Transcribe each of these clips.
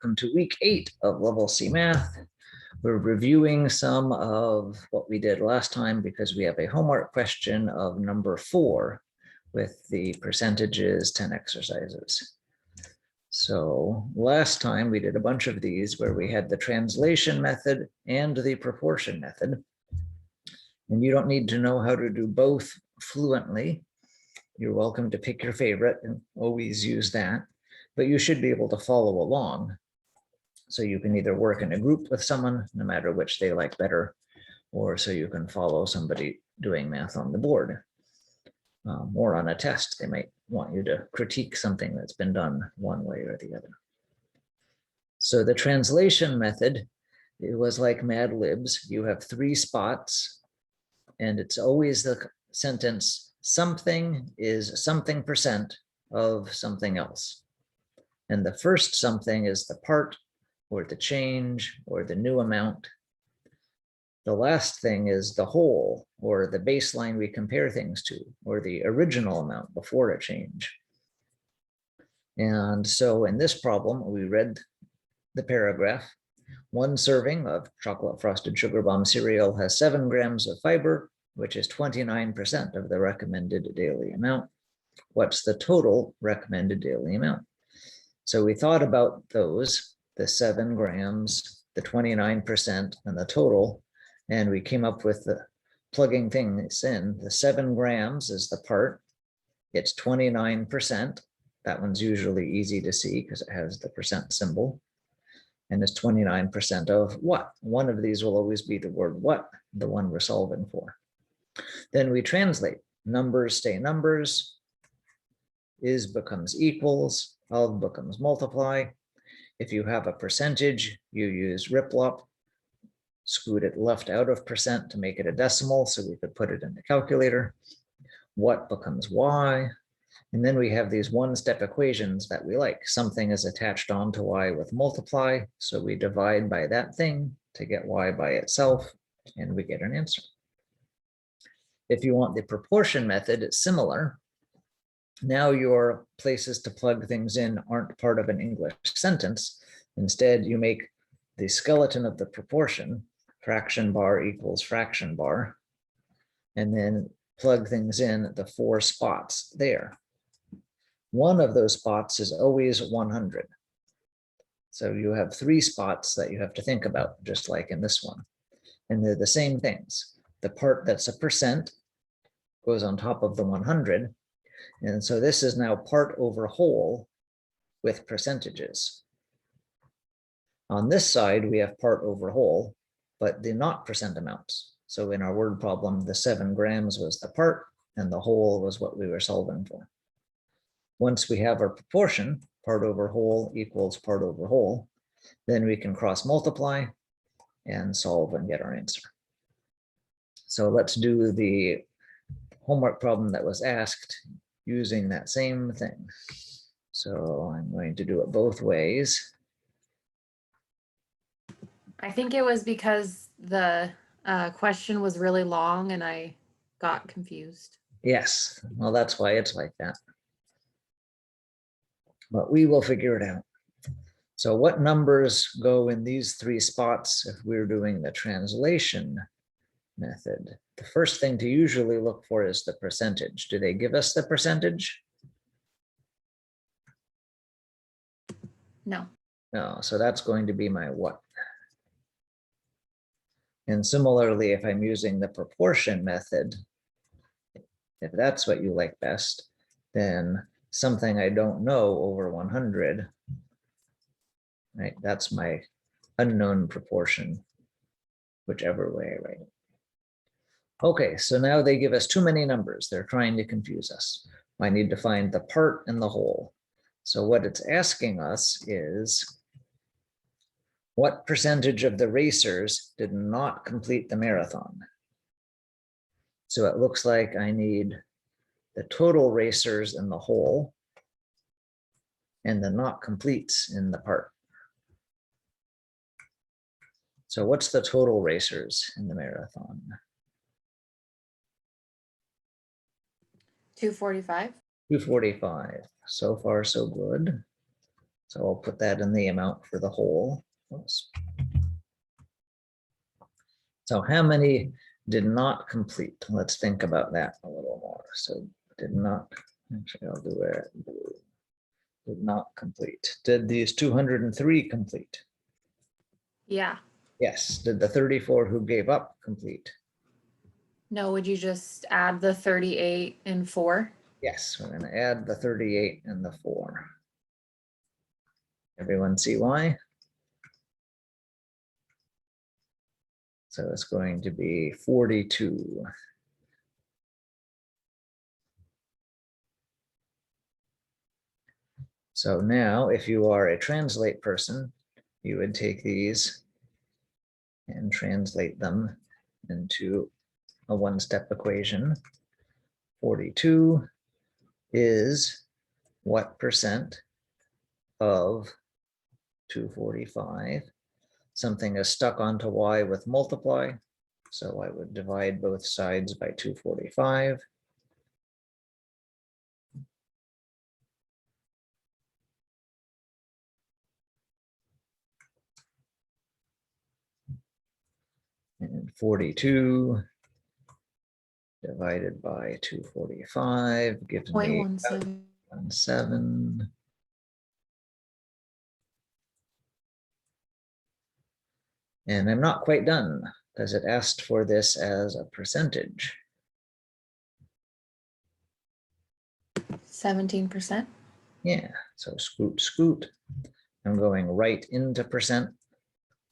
Welcome to week 8 of Level C Math. We're reviewing some of what we did last time because we have a homework question of number 4 with the percentages 10 exercises. So last time we did a bunch of these where we had the translation method and the proportion method. And you don't need to know how to do both fluently. You're welcome to pick your favorite and always use that, but you should be able to follow along. So you can either work in a group with someone, no matter which they like better, or so you can follow somebody doing math on the board. Or on a test, they might want you to critique something that's been done one way or the other. So the translation method, it was like Mad Libs. You have 3 spots, and it's always the sentence, something is something percent of something else. And the first something is the part, or the change, or the new amount. The last thing is the whole, or the baseline we compare things to, or the original amount before a change. And so in this problem, we read the paragraph. 1 serving of chocolate frosted sugar bomb cereal has 7 grams of fiber, which is 29% of the recommended daily amount. What's the total recommended daily amount? So we thought about those, the 7 grams, the 29%, and the total, and we came up with the plugging things in. The 7 grams is the part. It's 29%. That one's usually easy to see because it has the percent symbol. And it's 29% of what? One of these will always be the word what, the one we're solving for. Then we translate. Numbers stay numbers. Is becomes equals. Of becomes multiply. If you have a percentage, you use riplop. Scoot it left out of percent to make it a decimal so we could put it in the calculator. What becomes y. And then we have these one-step equations that we like. Something is attached onto y with multiply, so we divide by that thing to get y by itself, and we get an answer. If you want the proportion method, it's similar. Now your places to plug things in aren't part of an English sentence. Instead, you make the skeleton of the proportion, fraction bar equals fraction bar, and then plug things in the 4 spots there. One of those spots is always 100. So you have 3 spots that you have to think about, just like in this one. And they're the same things. The part that's a percent goes on top of the 100. And so this is now part over whole with percentages. On this side, we have part over whole, but the not percent amounts. So in our word problem, the 7 grams was the part and the whole was what we were solving for. Once we have our proportion, part over whole equals part over whole, then we can cross multiply and solve and get our answer. So let's do the homework problem that was asked using that same thing. So I'm going to do it both ways. I think it was because the question was really long and I got confused. Yes, well, that's why it's like that. But we will figure it out. So what numbers go in these 3 spots if we're doing the translation method? The first thing to usually look for is the percentage. Do they give us the percentage? No. No, so that's going to be my what. And similarly, if I'm using the proportion method, if that's what you like best, then something I don't know over 100, right? That's my unknown proportion, whichever way I write it. Okay, so now they give us too many numbers. They're trying to confuse us. I need to find the part and the whole. So what it's asking us is, what percentage of the racers did not complete the marathon? So it looks like I need the total racers in the whole and the not completes in the part. So what's the total racers in the marathon? 245. 245. So far, so good. So I'll put that in the amount for the whole. Oops. So how many did not complete? Let's think about that a little more. So did not, actually I'll do it. Did not complete. Did these 203 complete? Yeah. Yes. Did the 34 who gave up complete? No, would you just add the 38 and 4? Yes, we're gonna add the 38 and the 4. Everyone see why? So it's going to be 42. So now if you are a translate person, you would take these and translate them into a one-step equation. 42 is what percent of 245? Something is stuck onto y with multiply. So I would divide both sides by 245. And 42 divided by 245 gives me 0.17. 17. And I'm not quite done because it asked for this as a percentage. 17%. Yeah, so scoot, scoot. I'm going right into percent.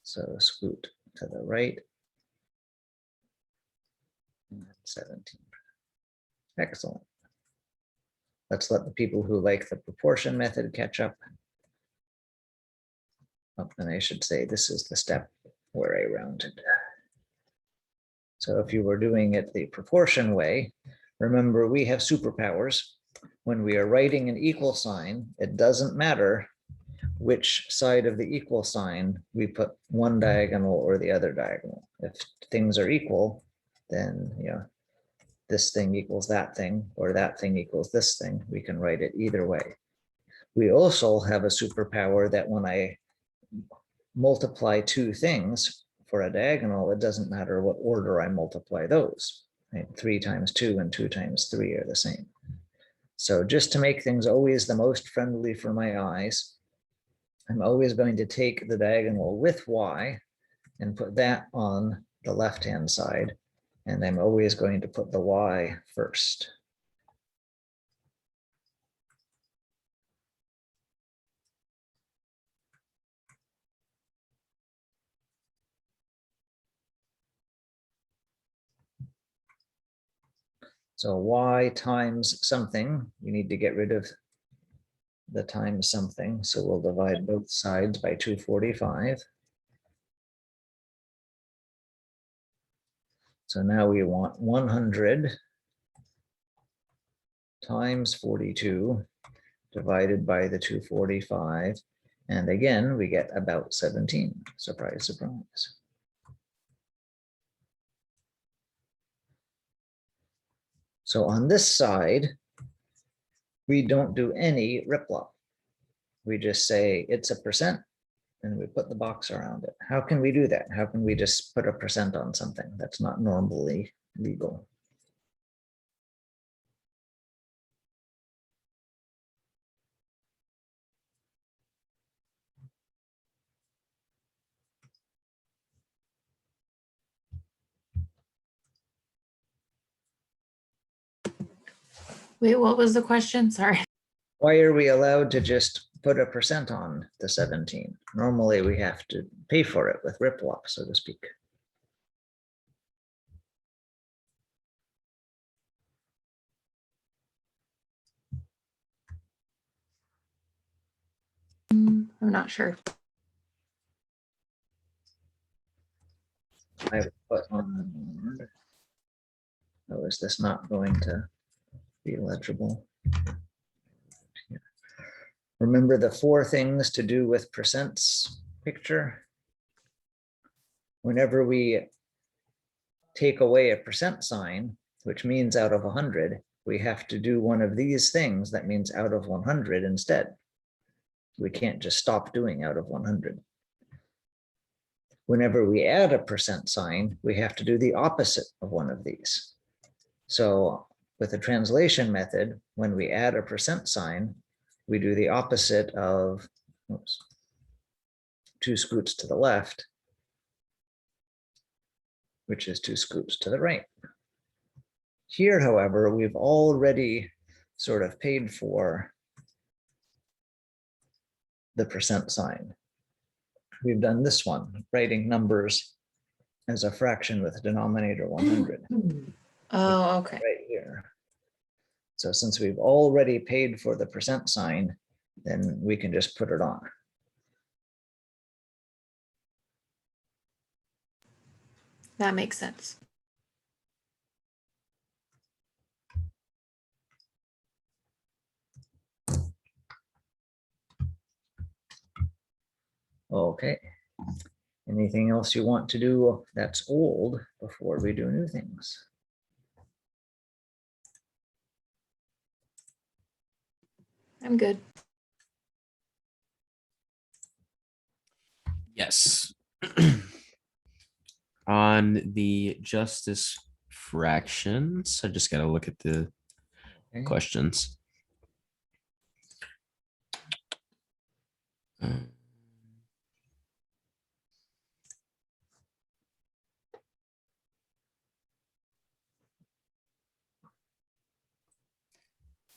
So scoot to the right. 17. Excellent. Let's let the people who like the proportion method catch up. Oh, and I should say this is the step where I rounded. So if you were doing it the proportion way, remember we have superpowers. When we are writing an equal sign, it doesn't matter which side of the equal sign we put one diagonal or the other diagonal. If things are equal, then this thing equals that thing, or that thing equals this thing. We can write it either way. We also have a superpower that when I multiply two things for a diagonal, it doesn't matter what order I multiply those. Right? 3 times 2 and 2 times 3 are the same. So just to make things always the most friendly for my eyes, I'm always going to take the diagonal with y and put that on the left-hand side. And I'm always going to put the y first. So y times something, you need to get rid of the times something. So we'll divide both sides by 245. So now we want 100 times 42 divided by the 245. And again, we get about 17. Surprise, surprise. So on this side, we don't do any riplop. We just say it's a percent and we put the box around it. How can we do that? How can we just put a percent on something that's not normally legal? Wait, what was the question? Sorry. Why are we allowed to just put a percent on the 17? Normally we have to pay for it with riplop, so to speak. I'm not sure. I would put on, oh, is this not going to be legible? Remember the 4 things to do with percents picture? Whenever we take away a percent sign, which means out of 100, we have to do one of these things that means out of 100 instead. We can't just stop doing out of 100. Whenever we add a percent sign, we have to do the opposite of one of these. So with the translation method, when we add a percent sign, we do the opposite of, oops, 2 scoots to the left, which is 2 scoots to the right. Here, however, we've already sort of paid for the percent sign. We've done this one, writing numbers as a fraction with denominator 100. Oh, okay. Right here. So since we've already paid for the percent sign, then we can just put it on. That makes sense. Okay. Anything else you want to do that's old before we do new things? I'm good. Yes. On the justice fractions, I just got to look at the Okay. questions.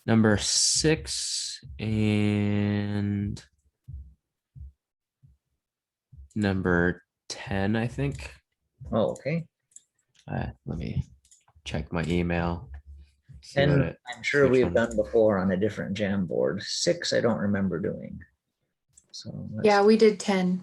Number 6 and number 10, I think. Oh, okay. Let me check my email. See what And it, I'm sure which we've one. done before on a different Jamboard. 6, I don't remember doing. So Yeah, we did 10.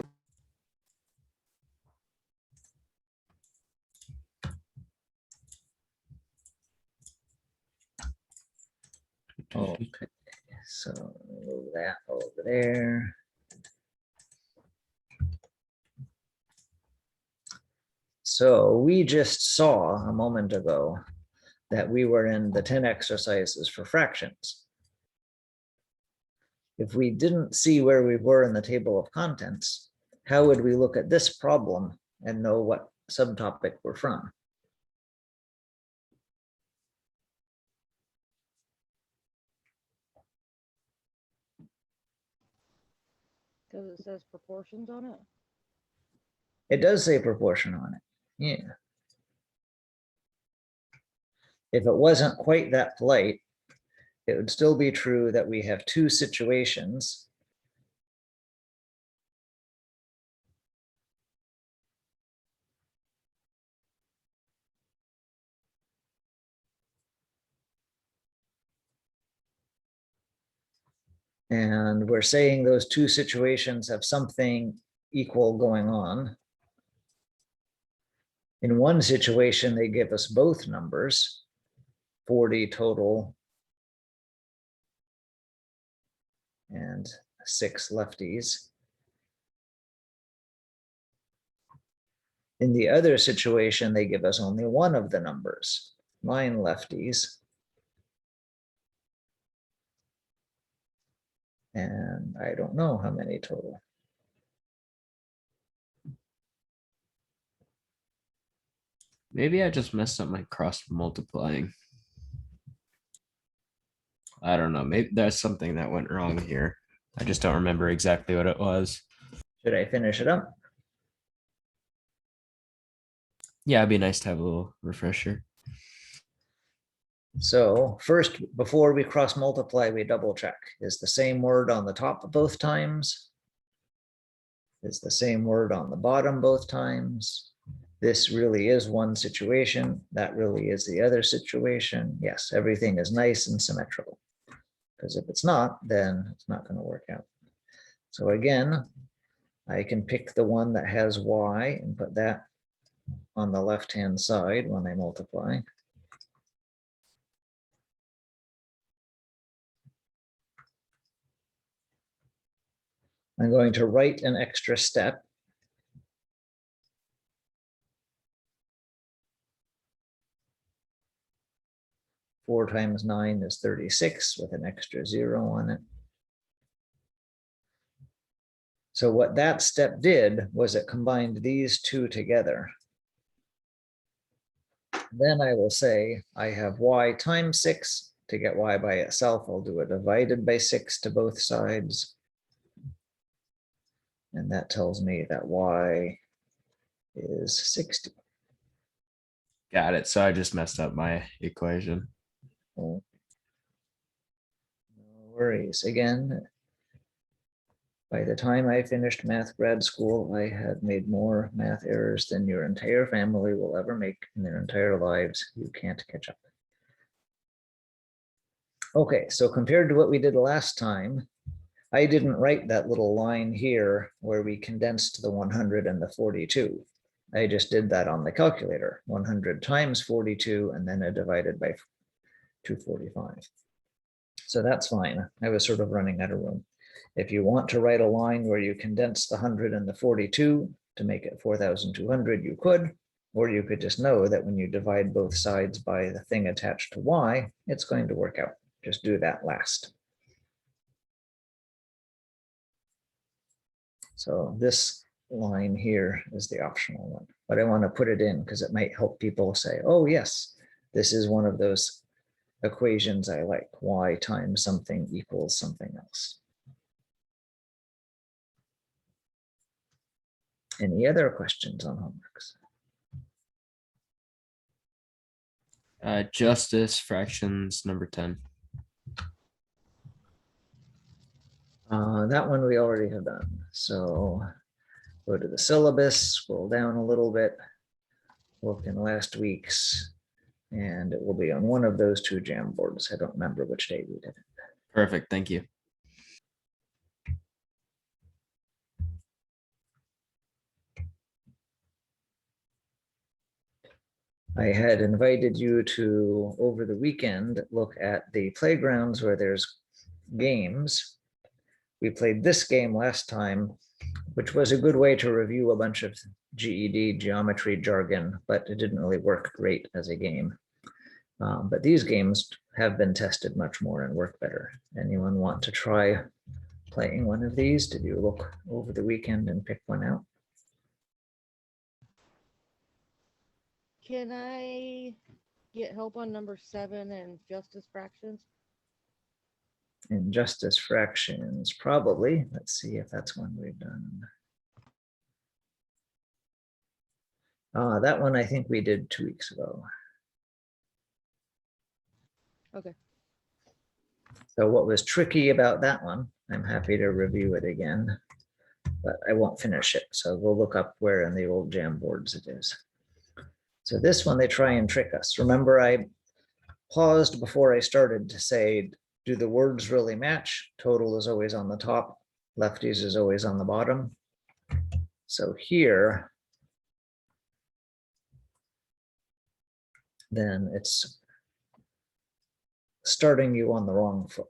okay. So move that over there. So we just saw a moment ago that we were in the 10 exercises for fractions. If we didn't see where we were in the table of contents, how would we look at this problem and know what subtopic we're from? Because it says proportions on it. It does say proportion on it. Yeah. If it wasn't quite that polite, it would still be true that we have 2 situations. And we're saying those 2 situations have something equal going on. In one situation, they give us both numbers, 40 total and 6 lefties. In the other situation, they give us only one of the numbers, 9 lefties. And I don't know how many total. Maybe I just messed up my cross multiplying. I don't know. Maybe there's something that went wrong here. I just don't remember exactly what it was. Should I finish it up? Yeah, it'd be nice to have a little refresher. So first, before we cross multiply, we double check. Is the same word on the top both times? Is the same word on the bottom both times? This really is one situation. That really is the other situation. Yes, everything is nice and symmetrical. Because if it's not, then it's not going to work out. So again, I can pick the one that has y and put that on the left-hand side when I multiply. I'm going to write an extra step. Four times 9 is 36 with an extra 0 on it. So what that step did was it combined these two together. Then I will say I have y times 6. To get y by itself, I'll do a divided by 6 to both sides. And that tells me that y is 60. Got it. So I just messed up my equation. No worries. Again, by the time I finished math grad school, I had made more math errors than your entire family will ever make in their entire lives. You can't catch up. Okay, so compared to what we did last time, I didn't write that little line here where we condensed the 100 and the 42. I just did that on the calculator, 100 times 42, and then I divided by 245. So that's fine. I was sort of running out of room. If you want to write a line where you condense the 100 and the 42 to make it 4,200, you could, or you could just know that when you divide both sides by the thing attached to y, it's going to work out. Just do that last. So this line here is the optional one, but I want to put it in because it might help people say, oh yes, this is one of those equations I like, y times something equals something else. Any other questions on homeworks? Justice fractions number 10. That one we already have done. So go to the syllabus, scroll down a little bit, look in last week's, and it will be on one of those two Jamboards. I don't remember which day we did it. Perfect. Thank you. I had invited you to, over the weekend, look at the playgrounds where there's games. We played this game last time, which was a good way to review a bunch of GED geometry jargon, but it didn't really work great as a game. But these games have been tested much more and work better. Anyone want to try playing one of these? Did you look over the weekend and pick one out? Can I get help on number 7 and justice fractions? In justice fractions, probably. Let's see if that's one we've done. That one I think we did 2 weeks ago. Okay. So what was tricky about that one, I'm happy to review it again, but I won't finish it. So we'll look up where in the old Jamboards it is. So this one, they try and trick us. Remember, I paused before I started to say, do the words really match? Total is always on the top, lefties is always on the bottom. So here, then it's starting you on the wrong foot.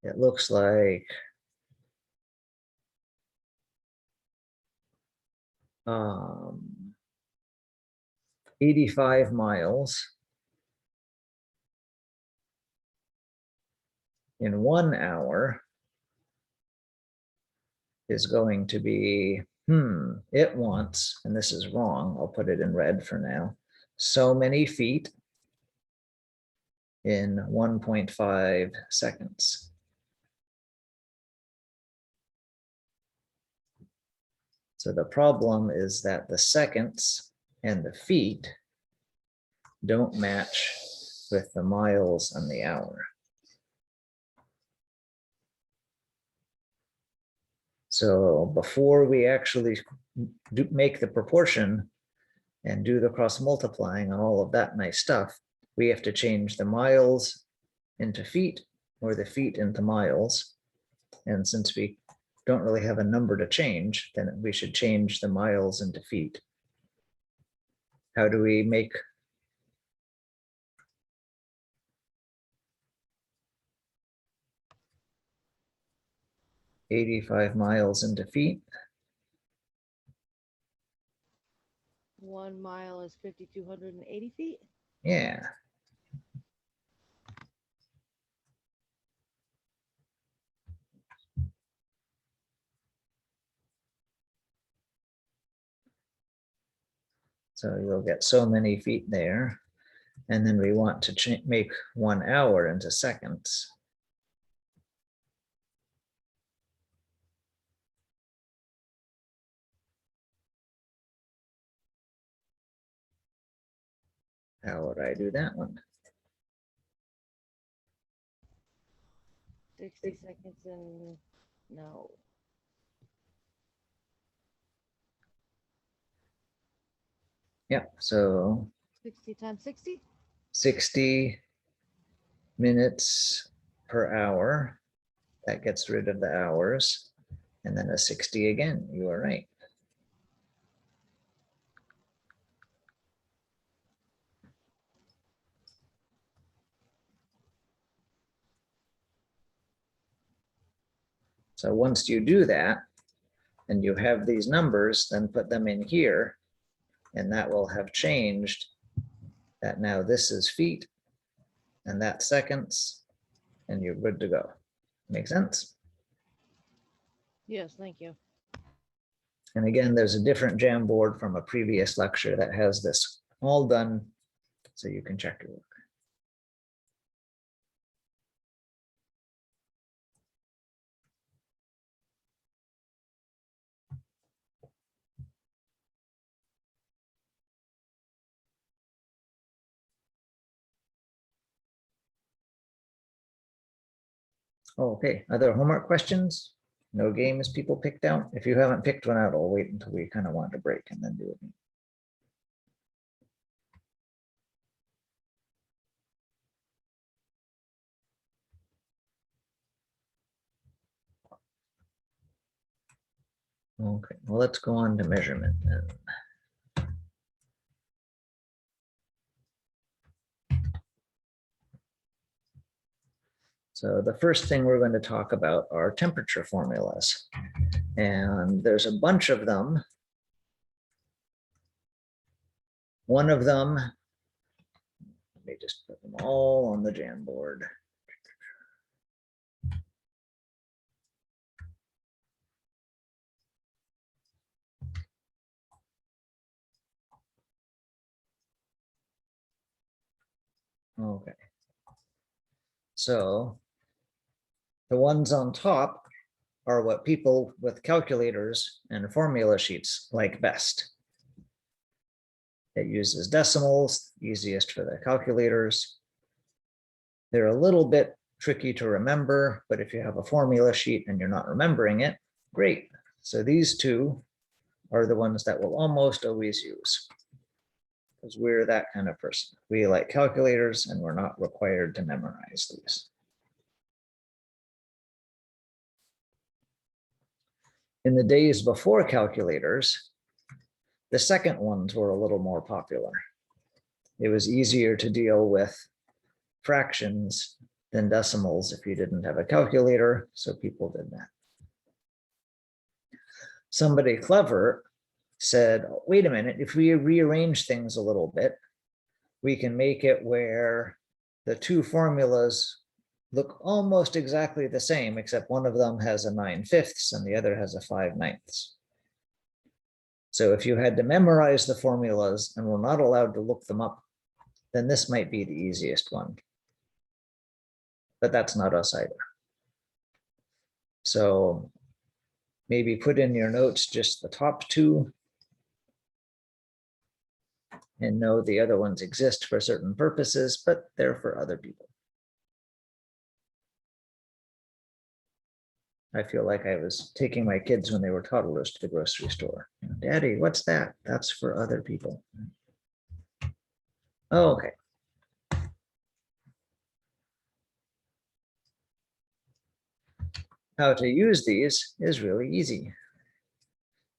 It looks like 85 miles in 1 hour is going to be, it wants, and this is wrong, I'll put it in red for now, so many feet in 1.5 seconds. So the problem is that the seconds and the feet don't match with the miles and the hour. So before we actually make the proportion and do the cross multiplying and all of that nice stuff, we have to change the miles into feet or the feet into miles. And since we don't really have a number to change, then we should change the miles into feet. How do we make 85 miles into feet? 1 mile is 5,280 feet. Yeah. So you'll get so many feet there. And then we want to make 1 hour into seconds. How would I do that one? 60 seconds and no. Yep, so 60 times 60? 60 minutes per hour. That gets rid of the hours. And then a 60 again, you are right. So once you do that, and you have these numbers, then put them in here, and that will have changed that now this is feet, and that's seconds, and you're good to go. Make sense? Yes, thank you. And again, there's a different Jamboard from a previous lecture that has this all done, so you can check your work. Okay, other homework questions? No games people picked out? If you haven't picked one out, I'll wait until we kind of want to break and then do it. Okay, well, let's go on to measurement then. So the first thing we're going to talk about are temperature formulas. And there's a bunch of them. One of them, let me just put them all on the Jamboard. Okay. So the ones on top are what people with calculators and formula sheets like best. It uses decimals, easiest for the calculators. They're a little bit tricky to remember, but if you have a formula sheet and you're not remembering it, great. So these two are the ones that we'll almost always use, because we're that kind of person. We like calculators and we're not required to memorize these. In the days before calculators, the second ones were a little more popular. It was easier to deal with fractions than decimals if you didn't have a calculator, so people did that. Somebody clever said, wait a minute, if we rearrange things a little bit, we can make it where the two formulas look almost exactly the same, except one of them has a 9/5 and the other has a 5/9. So if you had to memorize the formulas and were not allowed to look them up, then this might be the easiest one. But that's not us either. So maybe put in your notes just the top two and know the other ones exist for certain purposes, but they're for other people. I feel like I was taking my kids when they were toddlers to the grocery store. Daddy, what's that? That's for other people. Oh, okay. How to use these is really easy.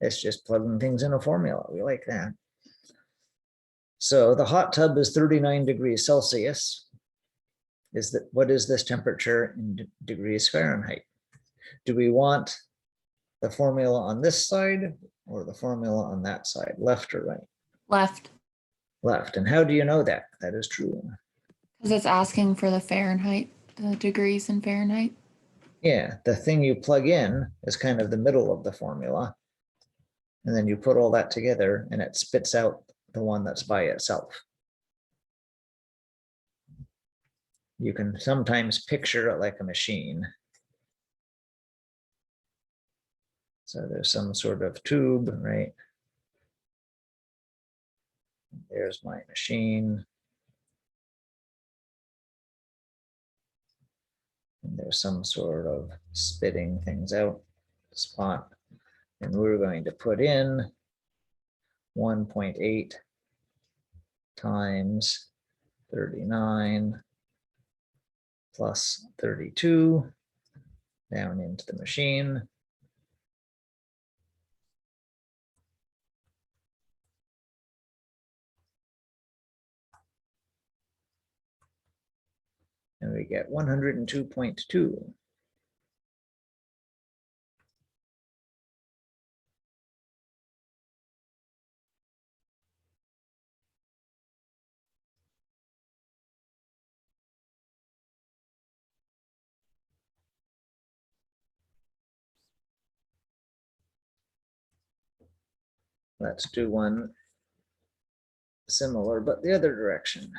It's just plugging things in a formula. We like that. So the hot tub is 39 degrees Celsius. What is this temperature in degrees Fahrenheit? Do we want the formula on this side or the formula on that side, left or right? Left, Left. And how do you know that? That is true. because it's asking for the Fahrenheit, the degrees in Fahrenheit. Yeah, the thing you plug in is kind of the middle of the formula. And then you put all that together and it spits out the one that's by itself. You can sometimes picture it like a machine. So there's some sort of tube, right? There's my machine. And there's some sort of spitting things out spot. And we're going to put in 1.8 times 39 plus 32 down into the machine. And we get 102.2. Let's do one similar, but the other direction.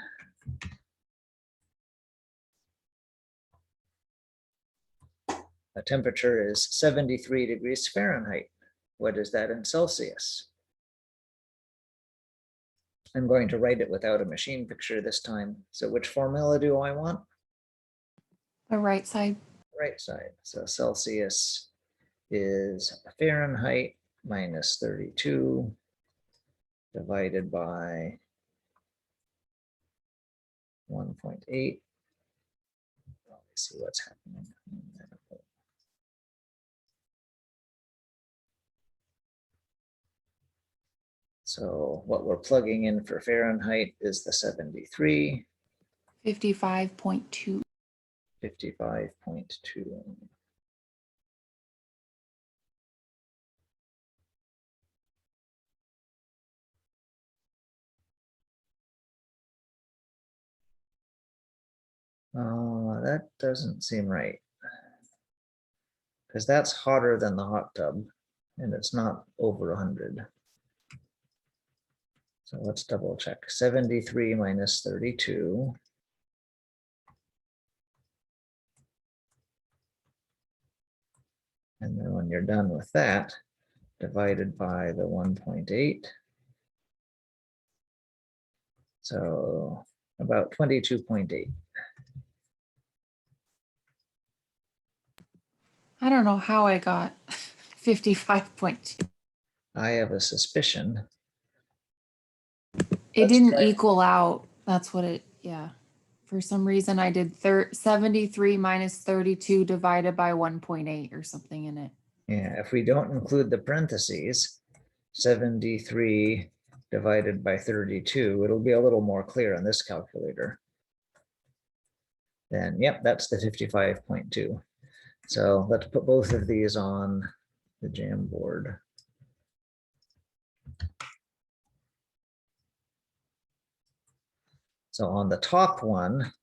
The temperature is 73 degrees Fahrenheit. What is that in Celsius? I'm going to write it without a machine picture this time. So which formula do I want? The right side. Right side. So Celsius is Fahrenheit minus 32 divided by 1.8. Let me see what's happening. So what we're plugging in for Fahrenheit is the 73, 55.2. 55.2. That doesn't seem right. Because that's hotter than the hot tub and it's not over 100. So let's double check. 73 minus 32. And then when you're done with that, divided by the 1.8. So about 22.8. I don't know how I got 55.2. I have a suspicion. It Let's didn't try- equal out. That's what it, yeah. For some reason, I did 73 minus 32 divided by 1.8 or something in it. Yeah, if we don't include the parentheses, 73 divided by 32, it'll be a little more clear on this calculator. Then, yep, that's the 55.2. So let's put both of these on the Jamboard. So on the top one,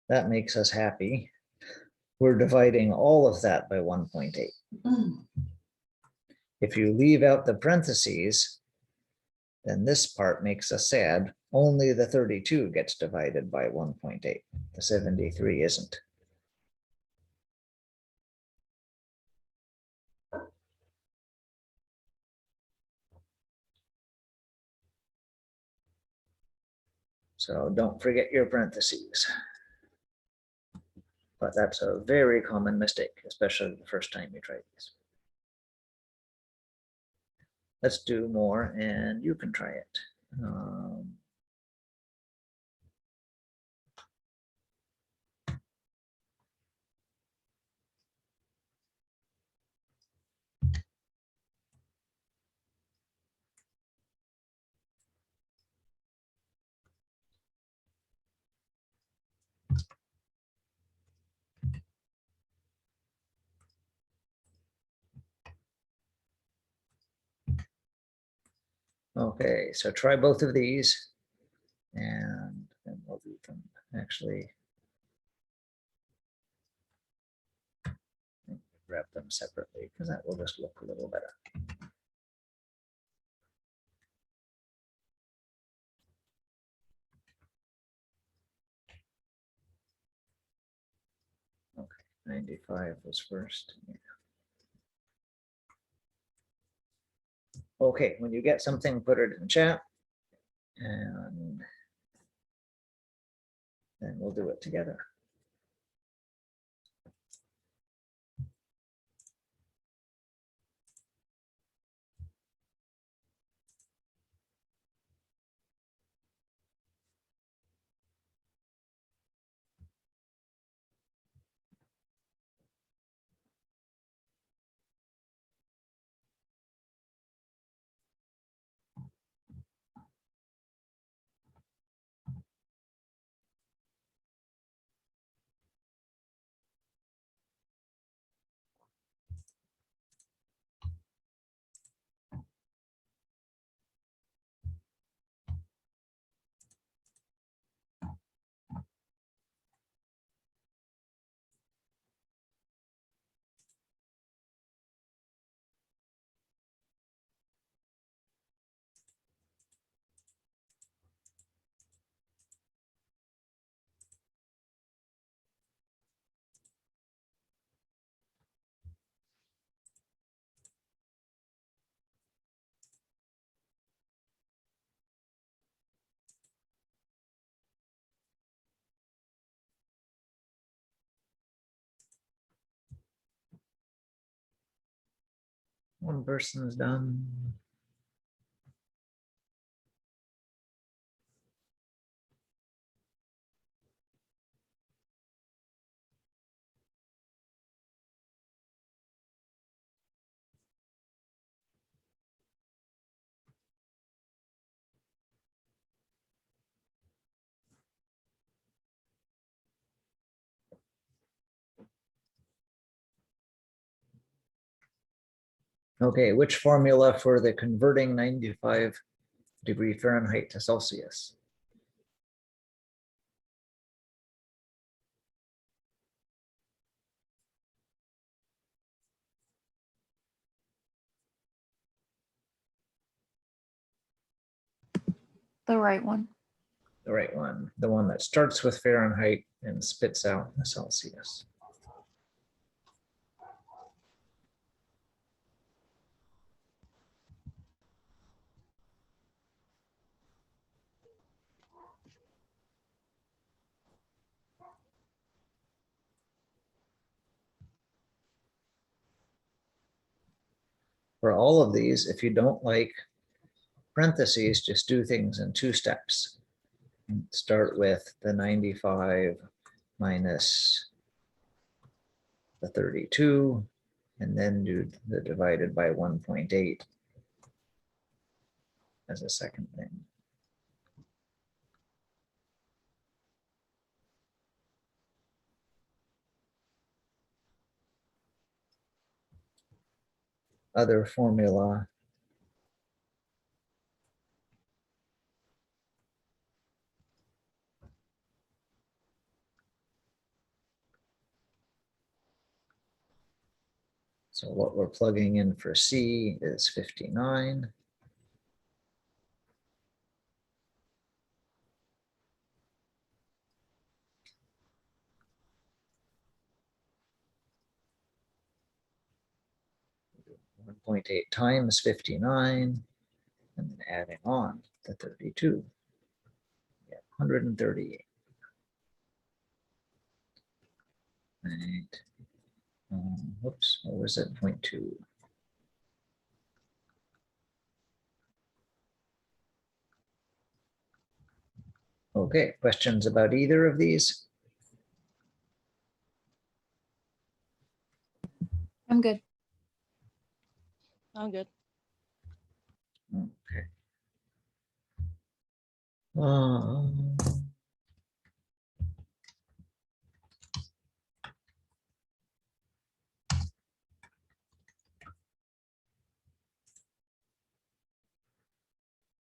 that makes us happy. We're dividing all of that by 1.8. If you leave out the parentheses, then this part makes us sad. Only the 32 gets divided by 1.8. The 73 isn't. So don't forget your parentheses. But that's a very common mistake, especially the first time you try these. Let's do more and you can try it. Okay, so try both of these and then we'll do them actually. Grab them separately because that will just look a little better. 95 was first. Yeah. Okay, when you get something, put it in chat. And then we'll do it together. One person's done. Okay, which formula for the converting 95° Fahrenheit to Celsius? The right one. The right one, the one that starts with Fahrenheit and spits out the Celsius. For all of these, if you don't like parentheses, just do things in 2 steps. Start with the 95 minus the 32, and then do the divided by 1.8 as a second thing. Other formula. So what we're plugging in for C is 59. .8 times 59, and then adding on the 32. Yeah, 138. Right. Whoops, what was it? 0.2. Okay, questions about either of these? I'm good. I'm good. Okay.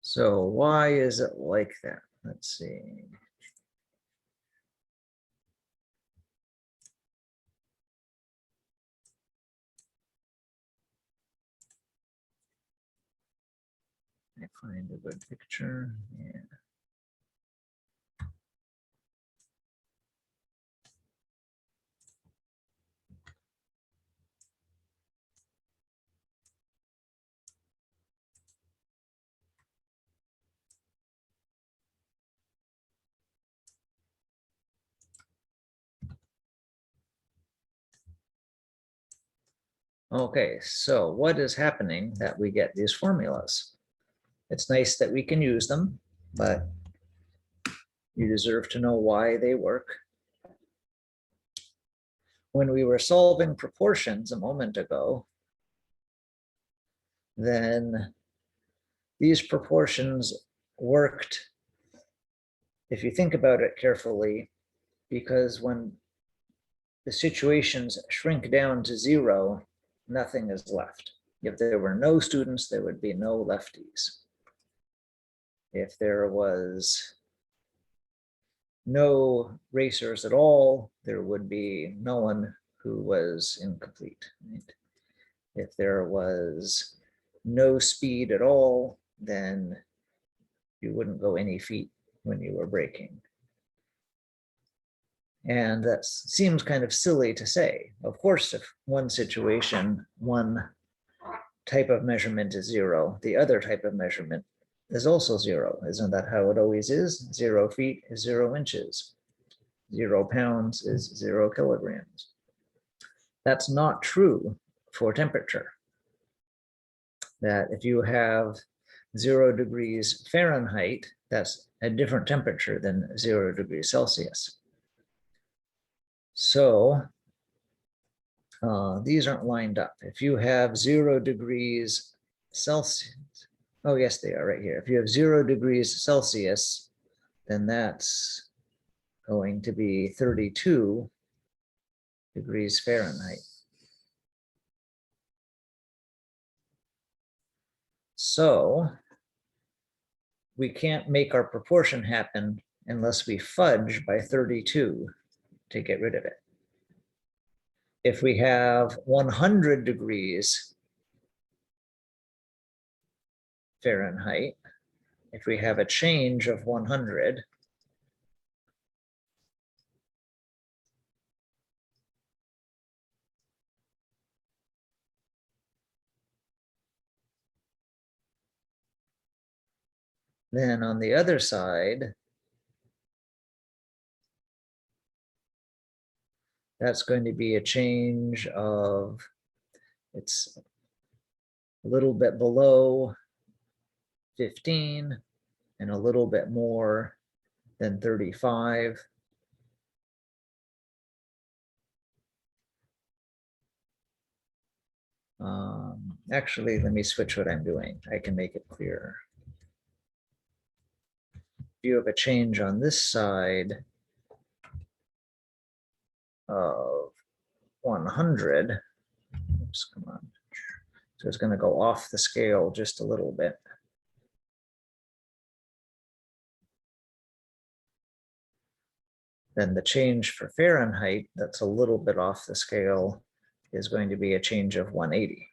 So why is it like that? Let's see. I find a good picture. Yeah. Okay, so what is happening that we get these formulas? It's nice that we can use them, but you deserve to know why they work. When we were solving proportions a moment ago, then these proportions worked, if you think about it carefully, because when the situations shrink down to zero, nothing is left. If there were no students, there would be no lefties. If there was no racers at all, there would be no one who was incomplete. Right? If there was no speed at all, then you wouldn't go any feet when you were braking. And that seems kind of silly to say. Of course, if one situation, one type of measurement is zero, the other type of measurement is also zero. Isn't that how it always is? 0 feet is 0 inches. 0 pounds is 0 kilograms. That's not true for temperature. That if you have 0 degrees Fahrenheit, that's a different temperature than 0 degrees Celsius. So these aren't lined up. If you have 0 degrees Celsius, oh yes, they are right here. If you have 0 degrees Celsius, then that's going to be 32 degrees Fahrenheit. So we can't make our proportion happen unless we fudge by 32 to get rid of it. If we have 100 degrees Fahrenheit, if we have a change of 100, then on the other side, that's going to be a change of, it's a little bit below 15 and a little bit more than 35. Actually, let me switch what I'm doing. I can make it clearer. If you have a change on this side of 100, oops, come on. So it's going to go off the scale just a little bit. Then the change for Fahrenheit, that's a little bit off the scale, is going to be a change of 180.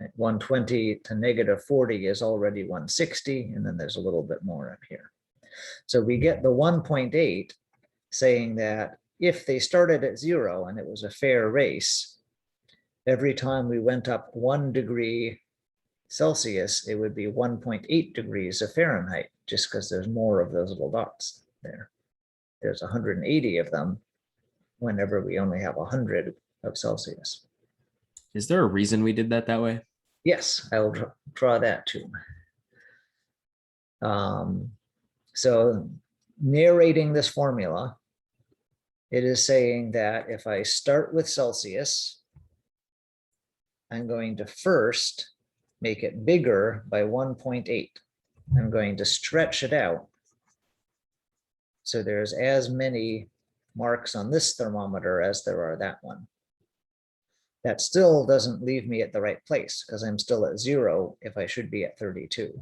At 120 to negative 40 is already 160, and then there's a little bit more up here. So we get the 1.8 saying that if they started at 0 and it was a fair race, every time we went up 1 degree Celsius, it would be 1.8 degrees of Fahrenheit, just because there's more of those little dots there. There's 180 of them whenever we only have 100 of Celsius. Is there a reason we did that way? Yes, I will draw that too. So narrating this formula, it is saying that if I start with Celsius, I'm going to first make it bigger by 1.8. I'm going to stretch it out. So there's as many marks on this thermometer as there are that one. That still doesn't leave me at the right place because I'm still at 0 if I should be at 32.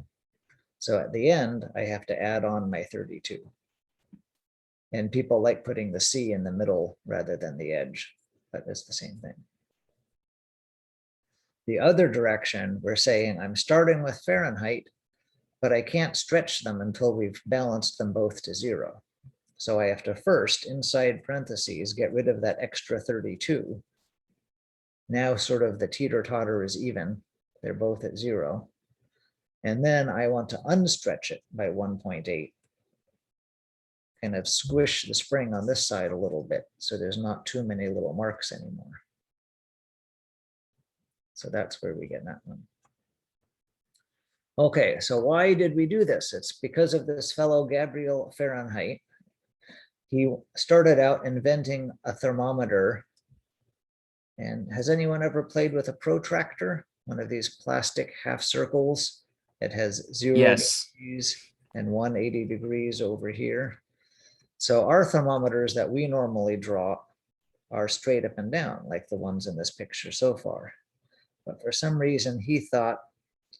So at the end, I have to add on my 32. And people like putting the C in the middle rather than the edge, but it's the same thing. The other direction, we're saying I'm starting with Fahrenheit, but I can't stretch them until we've balanced them both to 0. So I have to first, inside parentheses, get rid of that extra 32. Now sort of the teeter-totter is even. They're both at 0. And then I want to unstretch it by 1.8. kind of squish the spring on this side a little bit, so there's not too many little marks anymore. So that's where we get that one. Okay, so why did we do this? It's because of this fellow Gabriel Fahrenheit. He started out inventing a thermometer. And has anyone ever played with a protractor? One of these plastic half circles. It has 0 Yes. degrees and 180 degrees over here. So our thermometers that we normally draw are straight up and down, like the ones in this picture so far. But for some reason, he thought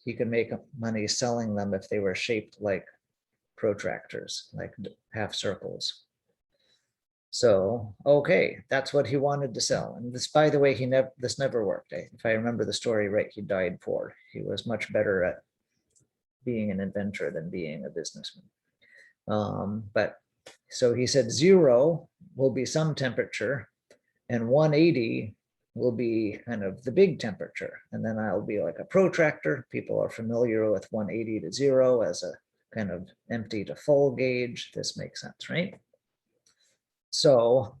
he could make money selling them if they were shaped like protractors, like half circles. So, okay, that's what he wanted to sell. And this, by the way, this never worked. If I remember the story right, he died poor. He was much better at being an inventor than being a businessman. But so he said 0 will be some temperature and 180 will be kind of the big temperature. And then I'll be like a protractor. People are familiar with 180 to 0 as a kind of empty to full gauge. This makes sense, right? So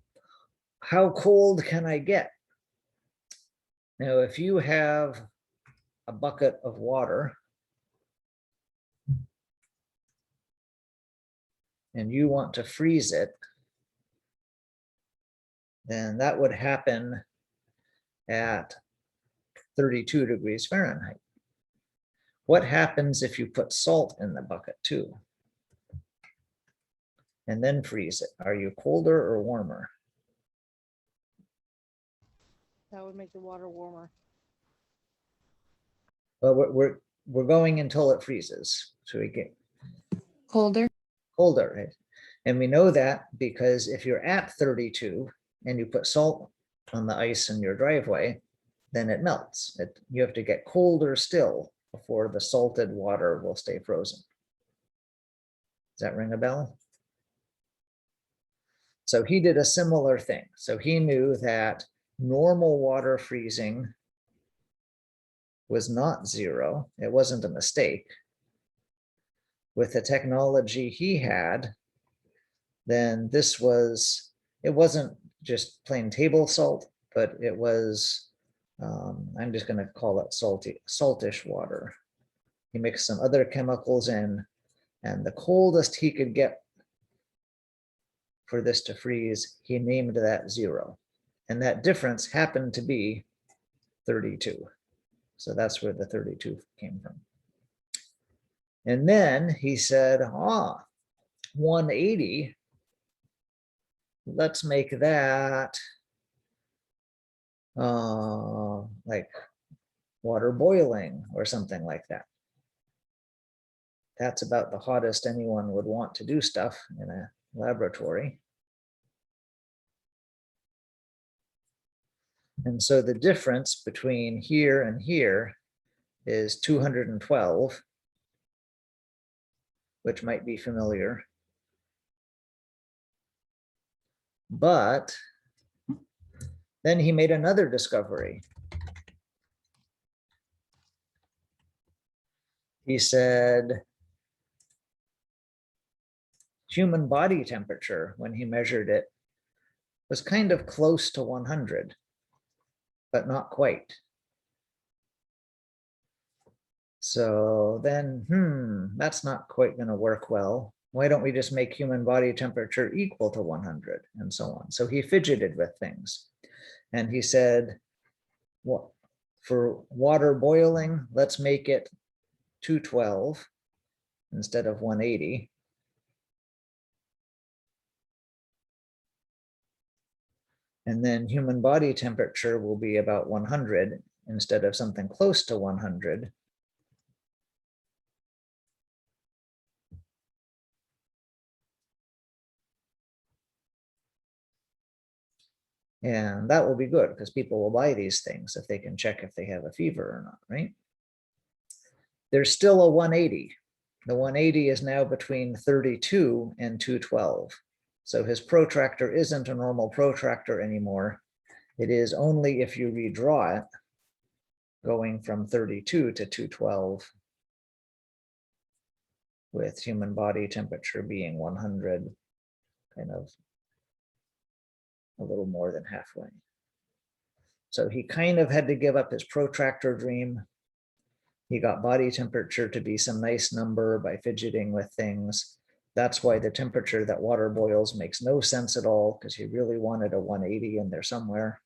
how cold can I get? Now, if you have a bucket of water and you want to freeze it, then that would happen at 32 degrees Fahrenheit. What happens if you put salt in the bucket too? And then freeze it? Are you colder or warmer? That would make the water warmer. Well, we're going until it freezes. So we get Colder. colder, right? And we know that because if you're at 32 and you put salt on the ice in your driveway, then it melts. You have to get colder still before the salted water will stay frozen. Does that ring a bell? So he did a similar thing. So he knew that normal water freezing was not 0. It wasn't a mistake. With the technology he had, then it wasn't just plain table salt, but it was, I'm just going to call it saltish water. He mixed some other chemicals in, and the coldest he could get for this to freeze, he named that 0. And that difference happened to be 32. So that's where the 32 came from. And then he said, 180, let's make that like water boiling or something like that. That's about the hottest anyone would want to do stuff in a laboratory. And so the difference between here and here is 212, which might be familiar. But then he made another discovery. He said human body temperature, when he measured it, was kind of close to 100, but not quite. So then, that's not quite going to work well. Why don't we just make human body temperature equal to 100 and so on? So he fidgeted with things. And he said, well, for water boiling, let's make it 212 instead of 180. And then human body temperature will be about 100 instead of something close to 100. And that will be good because people will buy these things if they can check if they have a fever or not, right? There's still a 180. The 180 is now between 32 and 212. So his protractor isn't a normal protractor anymore. It is only if you redraw it, going from 32 to 212, with human body temperature being 100 kind of a little more than halfway. So he kind of had to give up his protractor dream. He got body temperature to be some nice number by fidgeting with things. That's why the temperature that water boils makes no sense at all, because he really wanted a 180 in there somewhere.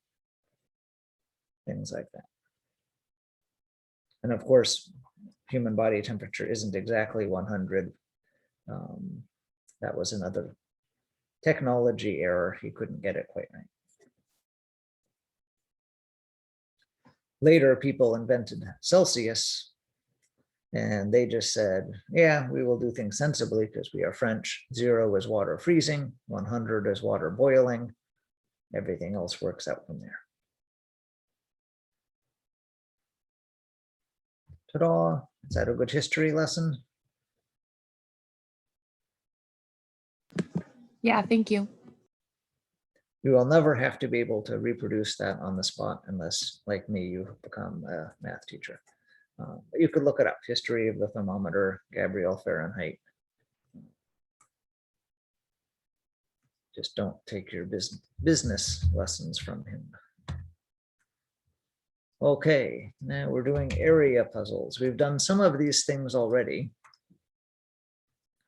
Things like that. And of course, human body temperature isn't exactly 100. That was another technology error. He couldn't get it quite right. Later, people invented Celsius, and they just said, yeah, we will do things sensibly because we are French. 0 is water freezing, 100 is water boiling. Everything else works out from there. Ta-da! Is that a good history lesson? Yeah, thank you. You will never have to be able to reproduce that on the spot unless, like me, you become a math teacher. But you could look it up, History of the Thermometer, Gabriel Fahrenheit. Just don't take your business lessons from him. Okay, now we're doing area puzzles. We've done some of these things already.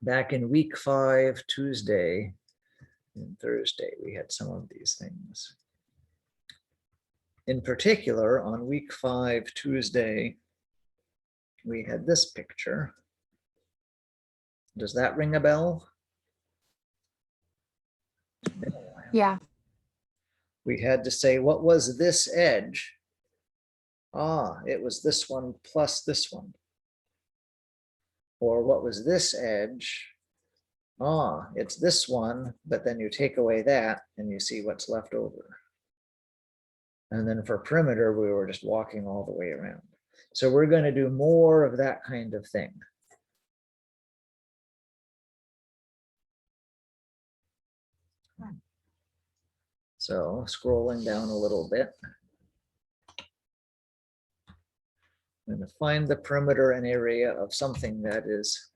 Back in week 5, Tuesday and Thursday, we had some of these things. In particular, on week 5, Tuesday, we had this picture. Does that ring a bell? Yeah. We had to say, what was this edge? Ah, it was this one plus this one. Or what was this edge? Ah, it's this one, but then you take away that and you see what's left over. And then for perimeter, we were just walking all the way around. So we're going to do more of that kind of thing. So scrolling down a little bit. I'm going to find the perimeter and area of something that is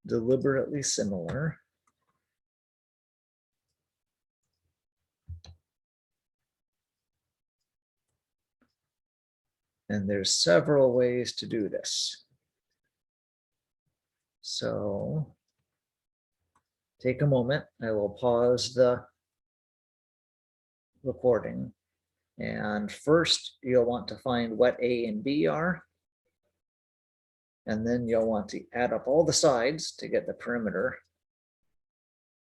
deliberately similar. And there's several ways to do this. So take a moment. I will pause the recording. And first, you'll want to find what A and B are. And then you'll want to add up all the sides to get the perimeter.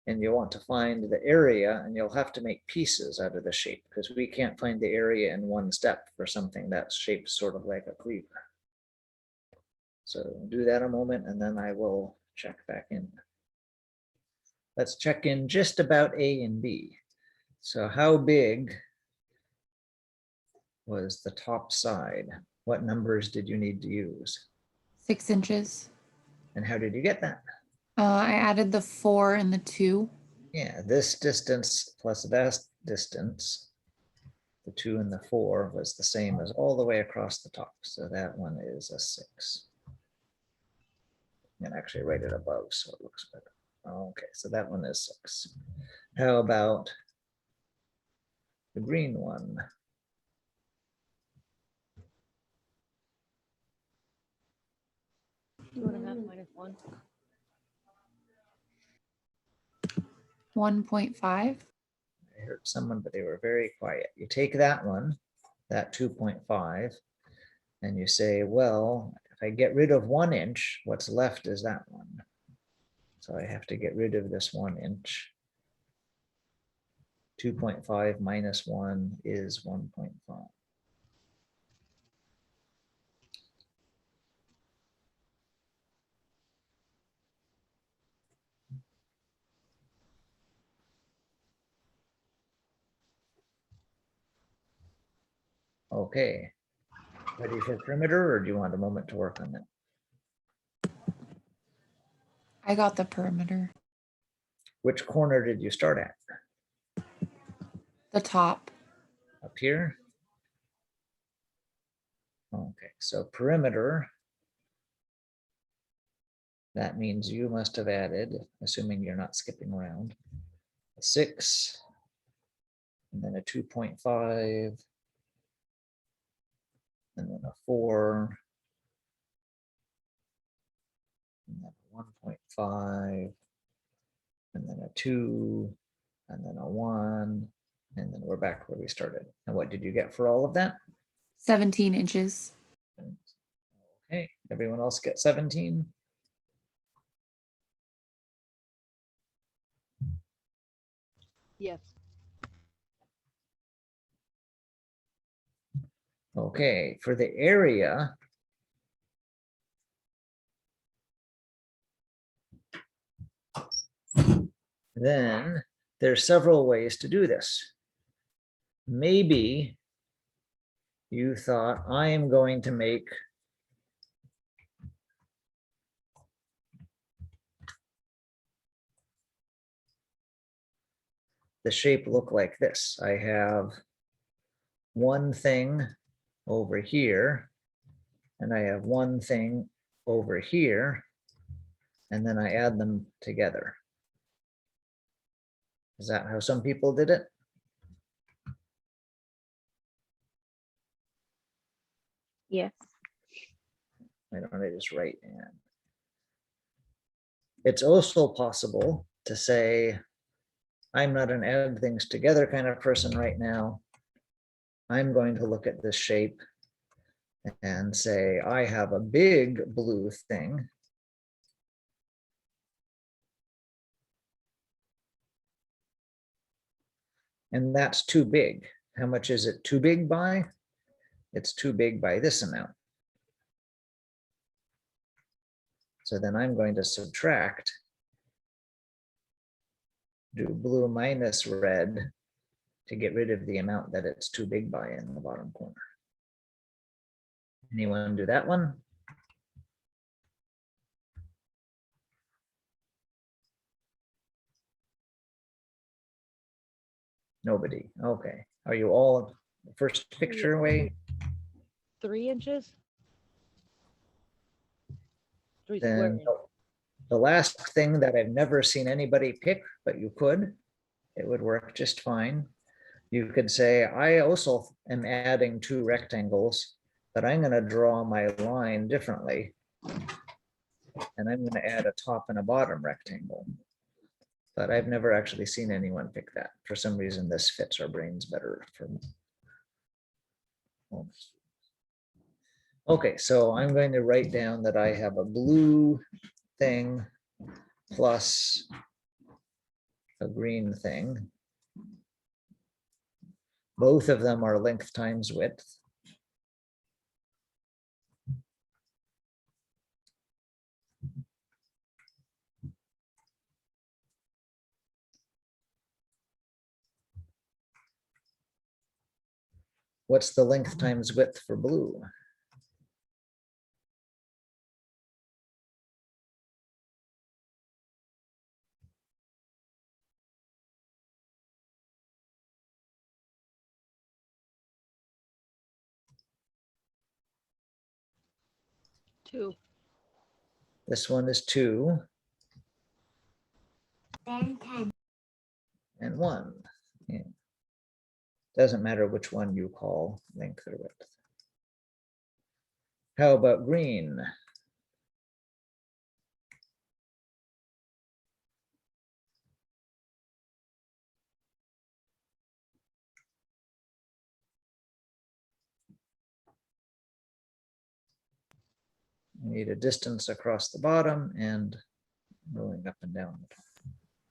And you'll want to find the area, and you'll have to make pieces out of the shape because we can't find the area in one step for something that's shaped sort of like a cleaver. So do that a moment, and then I will check back in. Let's check in just about A and B. So how big was the top side? What numbers did you need to use? 6 inches. And how did you get that? I added the 4 and the 2. Yeah, this distance plus that distance, the 2 and the 4 was the same as all the way across the top. So that one is a 6. And actually write it above so it looks better. Okay, so that one is 6. How about the green one? Two and a half minus 1. 1.5. I heard someone, but they were very quiet. You take that one, that 2.5, and you say, well, if I get rid of 1 inch, what's left is that one. So I have to get rid of this 1 inch. 2.5 minus 1 is 1.5. Okay. Ready for perimeter, or do you want a moment to work on that? I got the perimeter. Which corner did you start at? The top. Up here? Okay, so perimeter. That means you must have added, assuming you're not skipping around, a 6, and then a 2.5, and then a 4, and then a 1.5, and then a 2, and then a 1, and then we're back where we started. And what did you get for all of that? 17 inches. Okay, everyone else get 17? Yes. Okay, for the area, then there's several ways to do this. Maybe you thought, I am going to make the shape look like this. I have one thing over here, and I have one thing over here, and then I add them together. Is that how some people did it? Yes. Why don't I just write in? It's also possible to say, I'm not an add things together kind of person right now. I'm going to look at this shape and say, I have a big blue thing. And that's too big. How much is it too big by? It's too big by this amount. So then I'm going to subtract, do blue minus red to get rid of the amount that it's too big by in the bottom corner. Anyone do that one? Nobody. Okay. Are you all first picture away? 3 inches? 3 Then square inches. the last thing that I've never seen anybody pick, but you could, it would work just fine. You could say, I also am adding 2 rectangles, but I'm going to draw my line differently. And I'm going to add a top and a bottom rectangle. But I've never actually seen anyone pick that. For some reason, this fits our brains better for me. Okay, so I'm going to write down that I have a blue thing plus a green thing. Both of them are length times width. What's the length times width for blue? Two. This one is 2 Then 10. and 1. Yeah. Doesn't matter which one you call length or width. How about green? You need a distance across the bottom and going up and down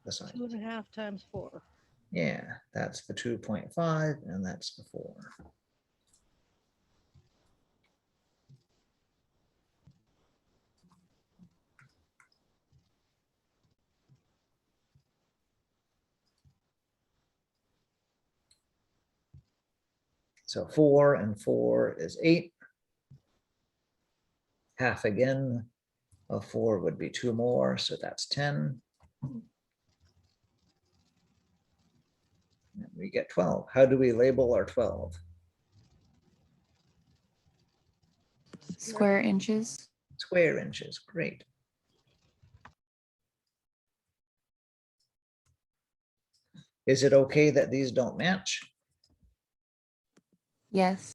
the side. 2.5 times 4. Yeah, that's the 2.5 and that's the 4. So 4 and 4 is 8. Half again of 4 would be 2 more, so that's 10. And we get 12. How do we label our 12? Square inches. Square inches, great. Is it okay that these don't match? Yes.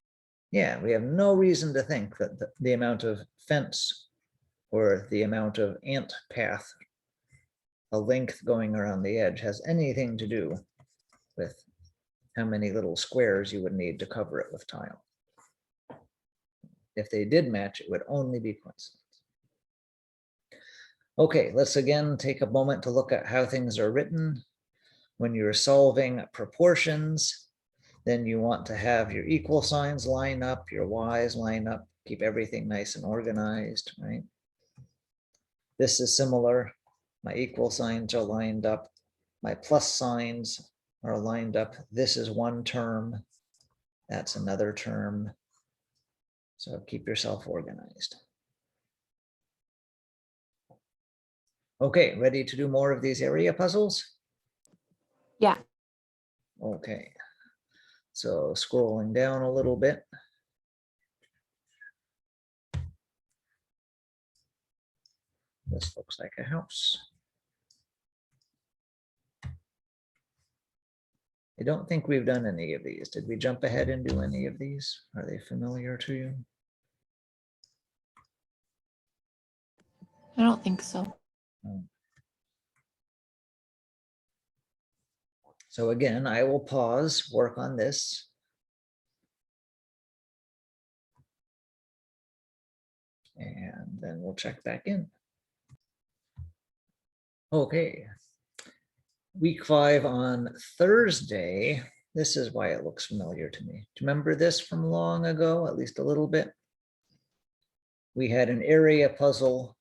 Yeah, we have no reason to think that the amount of fence or the amount of ant path, a length going around the edge, has anything to do with how many little squares you would need to cover it with tile. If they did match, it would only be coincidence. Okay, let's again take a moment to look at how things are written. When you're solving proportions, then you want to have your equal signs line up, your y's line up, keep everything nice and organized, right? This is similar. My equal signs are lined up. My plus signs are lined up. This is one term. That's another term. So keep yourself organized. Okay, ready to do more of these area puzzles? Yeah. Okay. So scrolling down a little bit. This looks like a house. I don't think we've done any of these. Did we jump ahead and do any of these? Are they familiar to you? I don't think so. So again, I will pause, work on this. And then we'll check back in. Okay. Week 5 on Thursday. This is why it looks familiar to me. Do you remember this from long ago, at least a little bit? We had an area puzzle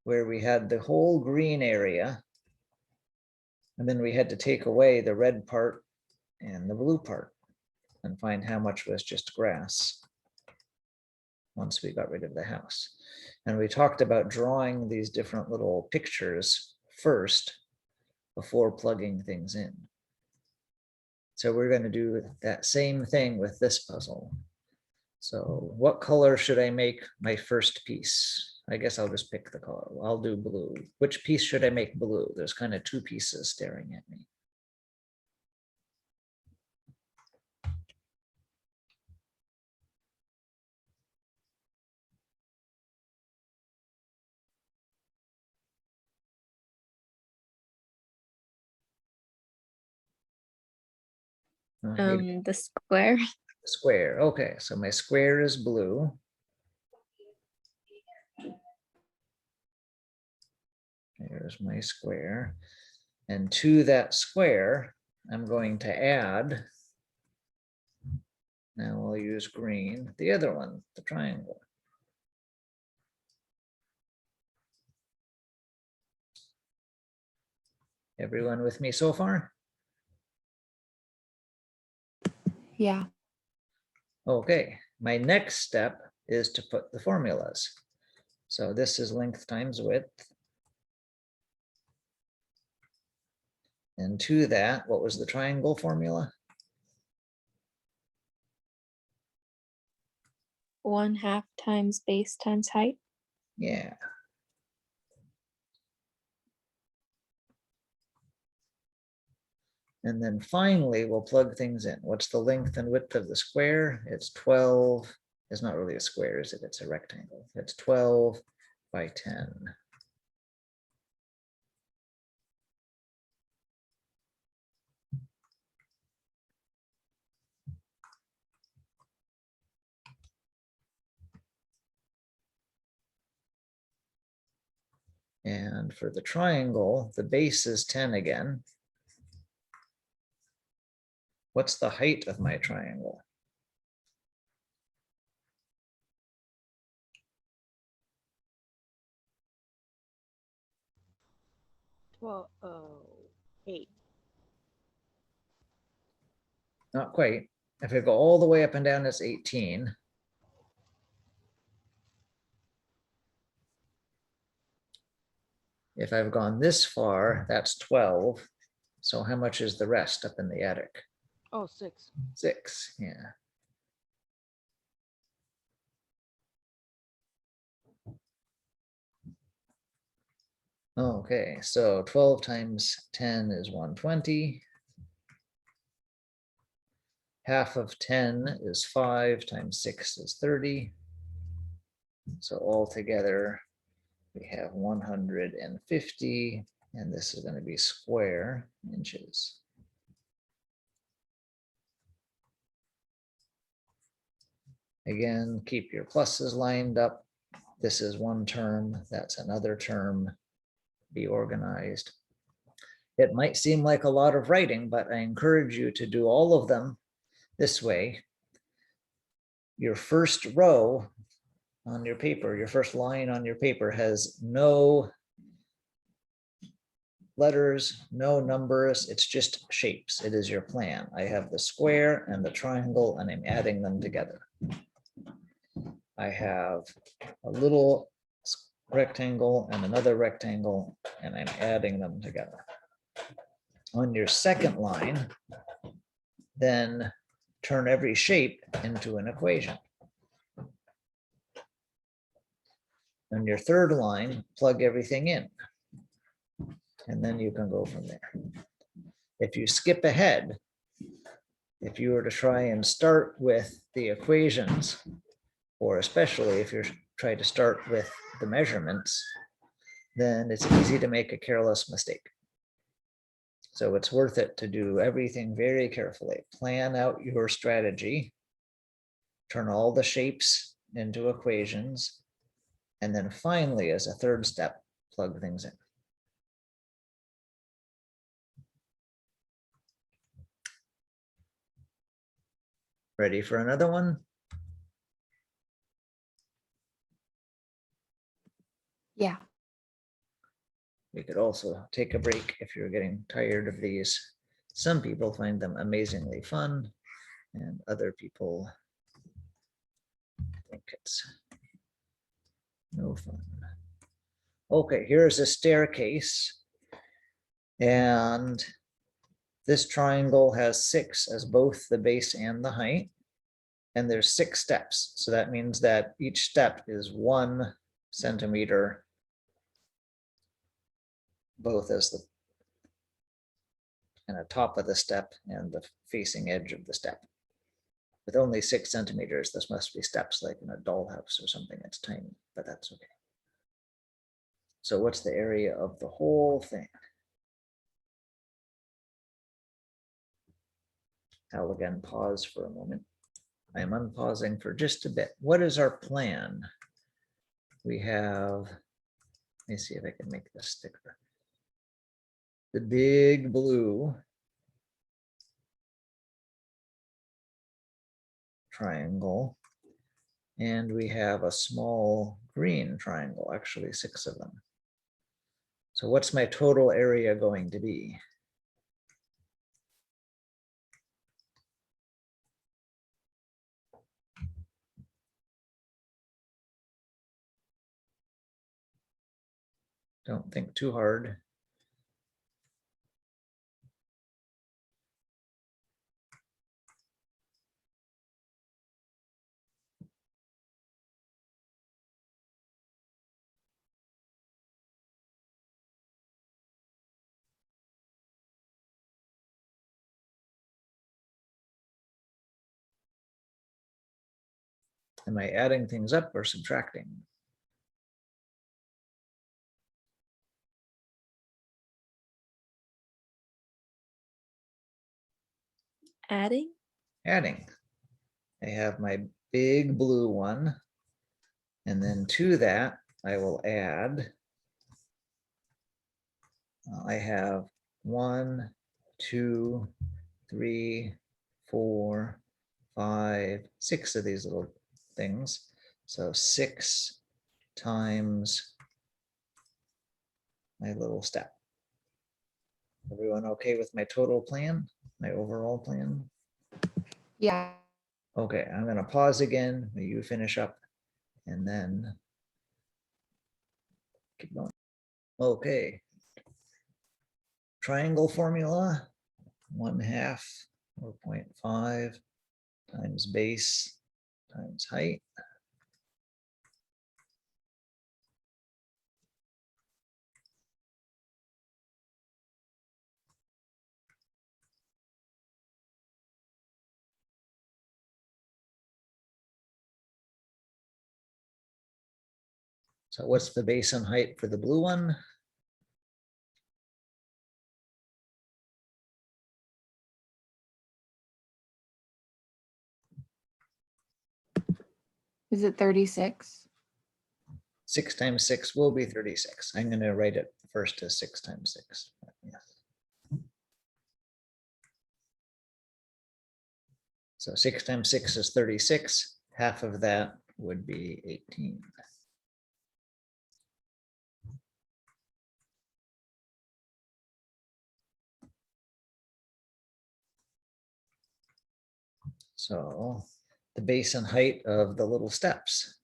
where we had the whole green area. And then we had to take away the red part and the blue part and find how much was just grass once we got rid of the house. And we talked about drawing these different little pictures first before plugging things in. So we're going to do that same thing with this puzzle. So what color should I make my first piece? I guess I'll just pick the color. I'll do blue. Which piece should I make blue? There's kind of 2 pieces staring at me. Maybe The square. square. Okay, so my square is blue. There's my square. And to that square, I'm going to add, now we'll use green, the other one, the triangle. Everyone with me so far? Yeah. Okay, my next step is to put the formulas. So this is length times width. And to that, what was the triangle formula? 1/2 times base times height. Yeah. And then finally, we'll plug things in. What's the length and width of the square? It's 12. It's not really a square, is it? It's a rectangle. It's 12 by 10. And for the triangle, the base is 10 again. What's the height of my triangle? Well, 8. Not quite. If I go all the way up and down, it's 18. If I've gone this far, that's 12. So how much is the rest up in the attic? Oh, 6. 6, yeah. Okay, so 12 times 10 is 120. Half of 10 is 5 times 6 is 30. So altogether, we have 150, and this is going to be square inches. Again, keep your pluses lined up. This is one term, that's another term. Be organized. It might seem like a lot of writing, but I encourage you to do all of them this way. Your first row on your paper, your first line on your paper has no letters, no numbers, it's just shapes. It is your plan. I have the square and the triangle, and I'm adding them together. I have a little rectangle and another rectangle, and I'm adding them together. On your second line, then turn every shape into an equation. On your third line, plug everything in. And then you can go from there. If you skip ahead, if you were to try and start with the equations, or especially if you're trying to start with the measurements, then it's easy to make a careless mistake. So it's worth it to do everything very carefully. Plan out your strategy, turn all the shapes into equations, and then finally, as a third step, plug things in. Ready for another one? Yeah. We could also take a break if you're getting tired of these. Some people find them amazingly fun, and other people think it's no fun. Okay, here's a staircase. And this triangle has 6 as both the base and the height. And there's 6 steps. So that means that each step is 1 centimeter, both as the kind of top of the step and the facing edge of the step. With only 6 centimeters, this must be steps like in a dollhouse or something. It's tiny, but that's okay. So what's the area of the whole thing? I'll again pause for a moment. I'm unpausing for just a bit. What is our plan? We have, let me see if I can make this thicker. The big blue triangle, and we have a small green triangle, actually 6 of them. So what's my total area going to be? Don't think too hard. Am I adding things up or subtracting? Adding? Adding. I have my big blue one. And then to that, I will add, I have 1, 2, 3, 4, 5, 6 of these little things. So 6 times my little step. Everyone okay with my total plan, my overall plan? Yeah. Okay, I'm gonna pause again. Will you finish up? And then keep going. Okay. Triangle formula, 1/2 or 0.5 times base times height. So what's the base and height for the blue one? Is it 36? 6 times 6 will be 36. I'm going to write it first as 6 times 6. Yes. So 6 times 6 is 36. Half of that would be 18. So the base and height of the little steps.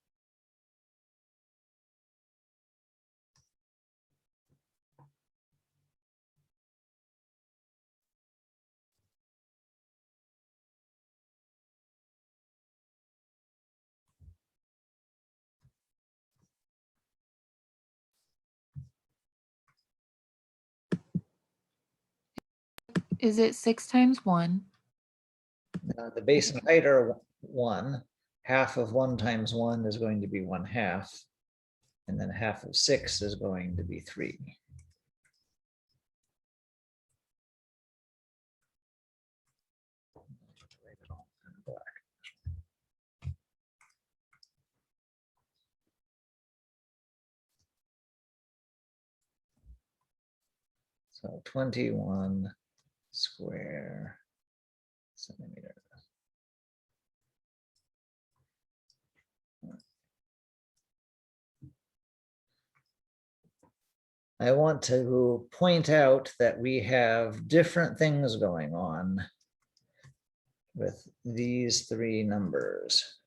Is it 6 times 1? The base and height are 1. Half of 1 times 1 is going to be 1/2. And then half of 6 is going to be 3. Write it all in black. So 21 square centimeters. I want to point out that we have different things going on with these 3 numbers.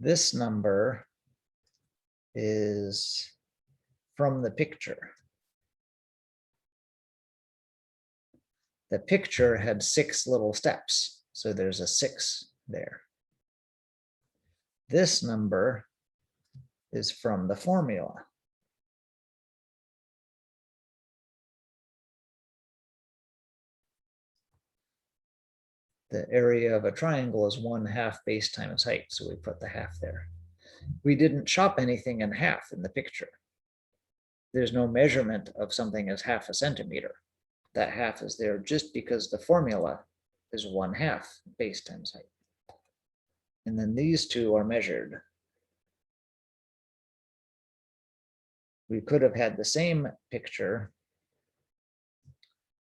This number is from the picture. The picture had 6 little steps, so there's a 6 there. This number is from the formula. The area of a triangle is 1/2 base times height, so we put the half there. We didn't chop anything in half in the picture. There's no measurement of something as 1/2 centimeter. That half is there just because the formula is 1/2 base times height. And then these 2 are measured. We could have had the same picture,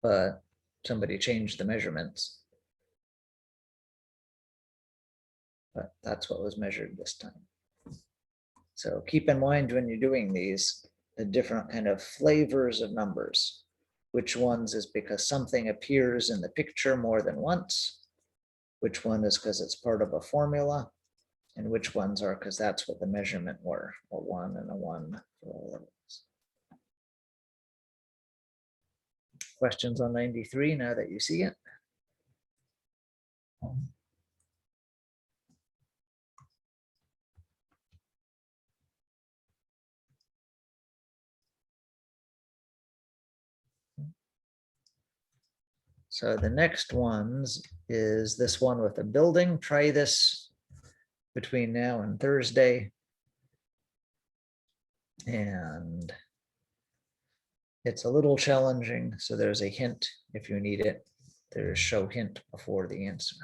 but somebody changed the measurements. But that's what was measured this time. So keep in mind when you're doing these, the different kind of flavors of numbers. Which ones is because something appears in the picture more than once? Which one is because it's part of a formula? And which ones are because that's what the measurement were, a 1 and a 1 for all of those. Questions on 93 now that you see it? So the next ones is this one with a building. Try this between now and Thursday. And it's a little challenging, so there's a hint if you need it. There's show hint before the answer.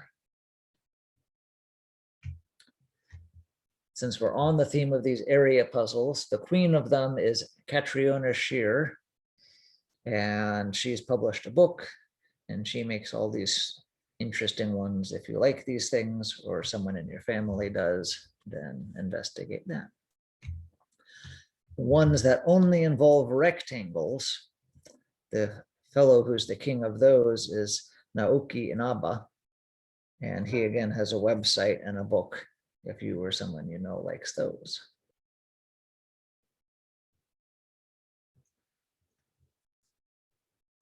Since we're on the theme of these area puzzles, the queen of them is Catriona Shear. And she's published a book and she makes all these interesting ones. If you like these things or someone in your family does, then investigate that. Ones that only involve rectangles, the fellow who's the king of those is Naoki Inaba. And he again has a website and a book if you or someone you know likes those.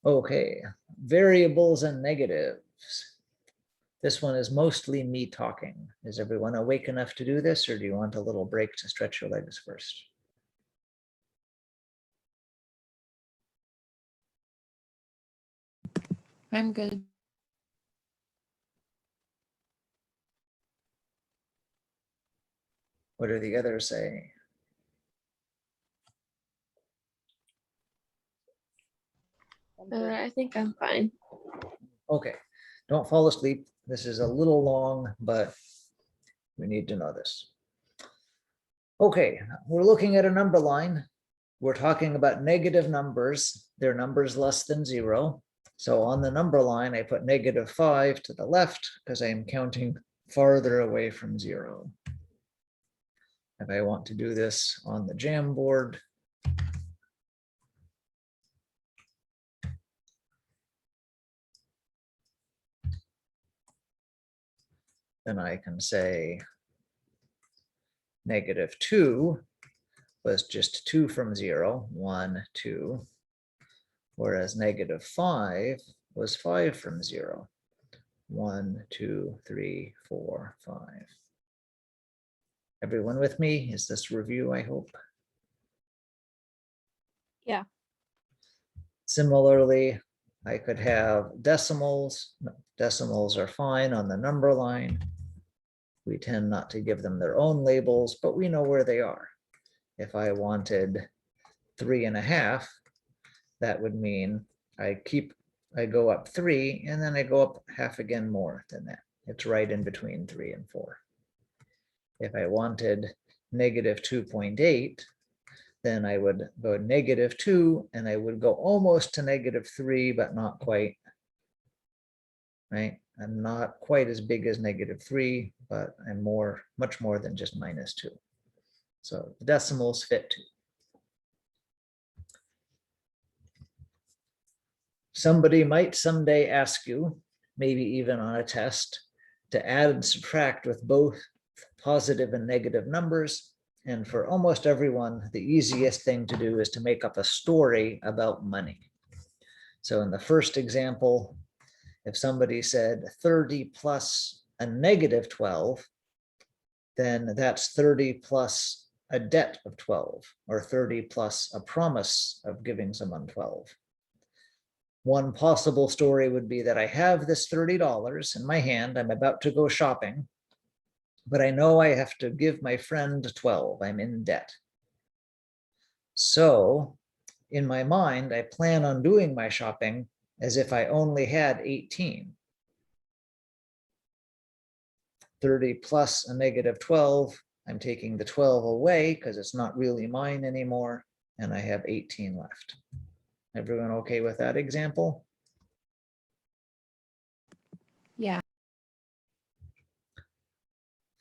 Okay, variables and negatives. This one is mostly me talking. Is everyone awake enough to do this, or do you want a little break to stretch your legs first? I'm good. What do the others say? I'm good. I think I'm fine. Okay, don't fall asleep. This is a little long, but we need to know this. Okay, we're looking at a number line. We're talking about negative numbers. They're numbers less than 0. So on the number line, I put -5 to the left because I'm counting farther away from 0. If I want to do this on the Jamboard, then I can say -2 was just 2 from 0, 1, 2. Whereas -5 was 5 from 0, 1, 2, 3, 4, 5. Everyone with me? Is this review, I hope? Yeah. Similarly, I could have decimals. Decimals are fine on the number line. We tend not to give them their own labels, but we know where they are. If I wanted 3.5, that would mean I go up 3 and then I go up half again more than that. It's right in between 3 and 4. If I wanted -2.8, then I would go -2 and I would go almost to -3, but not quite. Right? I'm not quite as big as -3, but I'm much more than just -2. So the decimals fit too. Somebody might someday ask you, maybe even on a test, to add and subtract with both positive and negative numbers. And for almost everyone, the easiest thing to do is to make up a story about money. So in the first example, if somebody said 30 plus a -12, then that's 30 plus a debt of 12, or 30 plus a promise of giving someone 12. One possible story would be that I have this $30 in my hand. I'm about to go shopping, but I know I have to give my friend 12. I'm in debt. So in my mind, I plan on doing my shopping as if I only had 18. 30 plus a -12. I'm taking the 12 away because it's not really mine anymore, and I have 18 left. Everyone okay with that example? Yeah.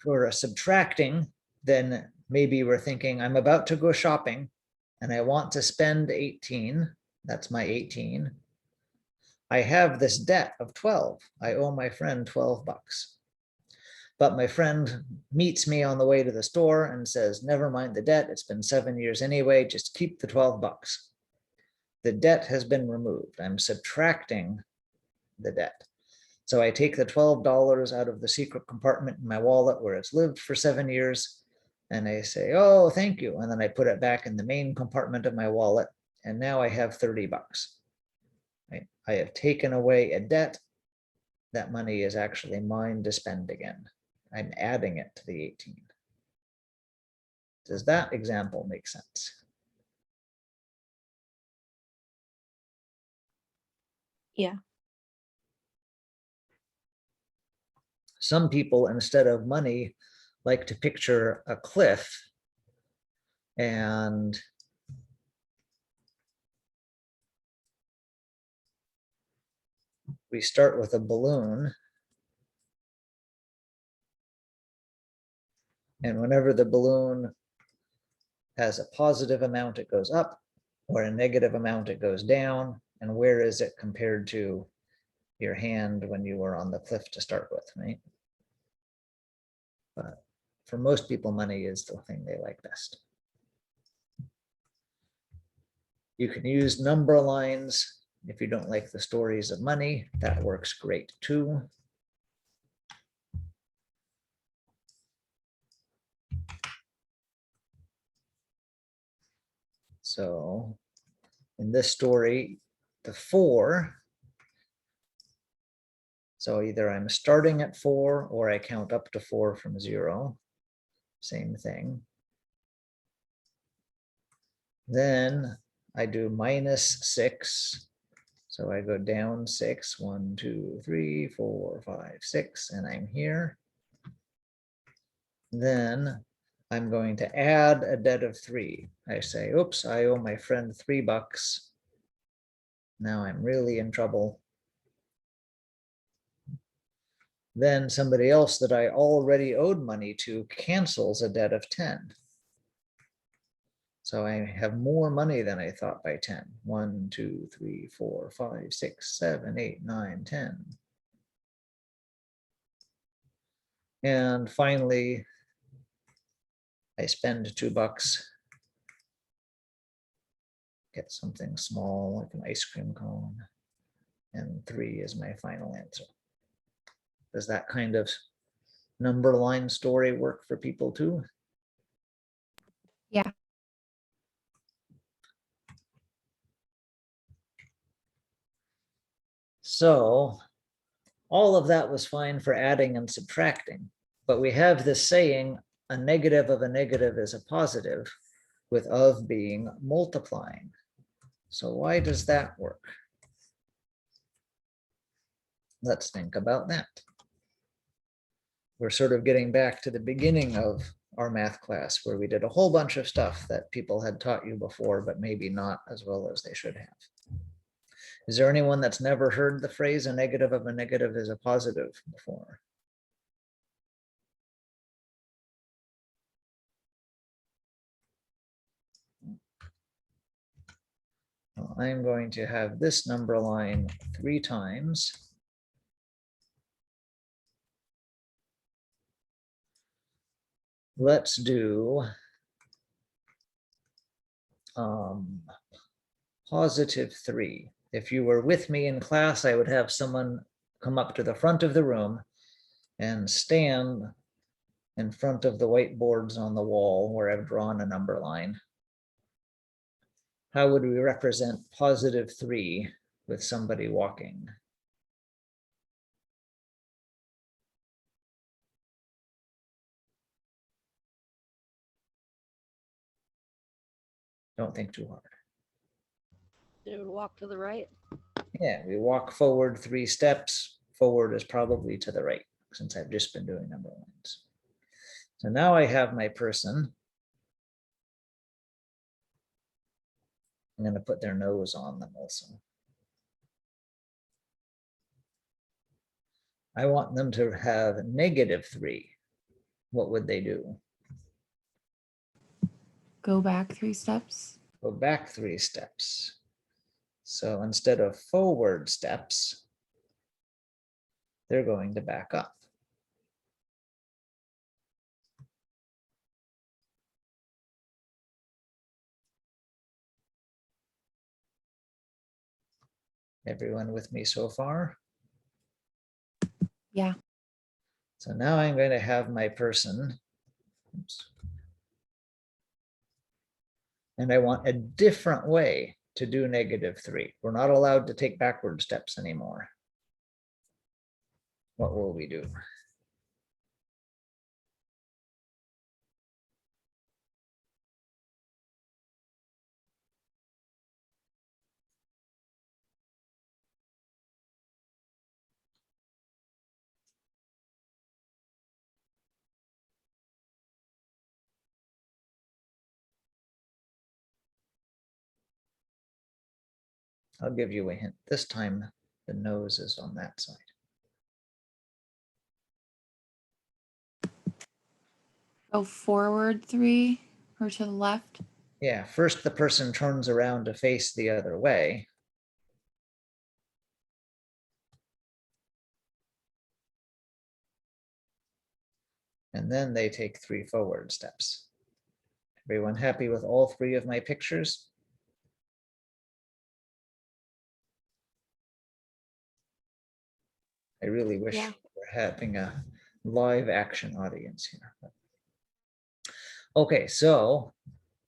For a subtracting, then maybe we're thinking I'm about to go shopping and I want to spend 18. That's my 18. I have this debt of 12. I owe my friend 12 bucks. But my friend meets me on the way to the store and says, never mind the debt. It's been 7 years anyway. Just keep the 12 bucks. The debt has been removed. I'm subtracting the debt. So I take the $12 out of the secret compartment in my wallet where it's lived for 7 years. And I say, oh, thank you. And then I put it back in the main compartment of my wallet. And now I have 30 bucks. Right? I have taken away a debt. That money is actually mine to spend again. I'm adding it to the 18. Does that example make sense? Yeah. Some people, instead of money, like to picture a cliff, and we start with a balloon. And whenever the balloon has a positive amount, it goes up, or a negative amount, it goes down. And where is it compared to your hand when you were on the cliff to start with, right? But for most people, money is the thing they like best. You can use number lines if you don't like the stories of money. That works great too. So in this story, the 4, so either I'm starting at 4 or I count up to 4 from 0. same thing. Then I do -6. So I go down 6, 1, 2, 3, 4, 5, 6, and I'm here. Then I'm going to add a debt of 3. I say, oops, I owe my friend $3. Now I'm really in trouble. Then somebody else that I already owed money to cancels a debt of 10. So I have more money than I thought by 10. 1, 2, 3, 4, 5, 6, 7, 8, 9, 10. And finally, I spend $2, get something small like an ice cream cone, and 3 is my final answer. Does that kind of number line story work for people too? Yeah. So all of that was fine for adding and subtracting, but we have this saying, a negative of a negative is a positive, with of being multiplying. So why does that work? Let's think about that. We're sort of getting back to the beginning of our math class where we did a whole bunch of stuff that people had taught you before, but maybe not as well as they should have. Is there anyone that's never heard the phrase a negative of a negative is a positive before? Well, I'm going to have this number line 3 times. Let's do +3. If you were with me in class, I would have someone come up to the front of the room and stand in front of the whiteboards on the wall where I've drawn a number line. How would we represent +3 with somebody walking? Don't think too hard. They would walk to the right. Yeah, we walk forward 3 steps. Forward is probably to the right, since I've just been doing number lines. So now I have my person. I'm going to put their nose on them also. I want them to have -3. What would they do? Go back 3 steps. Go back 3 steps. So instead of forward steps, they're going to back up. Everyone with me so far? Yeah. So now I'm going to have my person. Oops. And I want a different way to do -3. We're not allowed to take backward steps anymore. What will we do? I'll give you a hint. This time, the nose is on that side. Go forward 3 or to the left. Yeah, first the person turns around to face the other way. And then they take 3 forward steps. Everyone happy with all 3 of my pictures? I really wish Yeah. we're having a live action audience here. Okay, so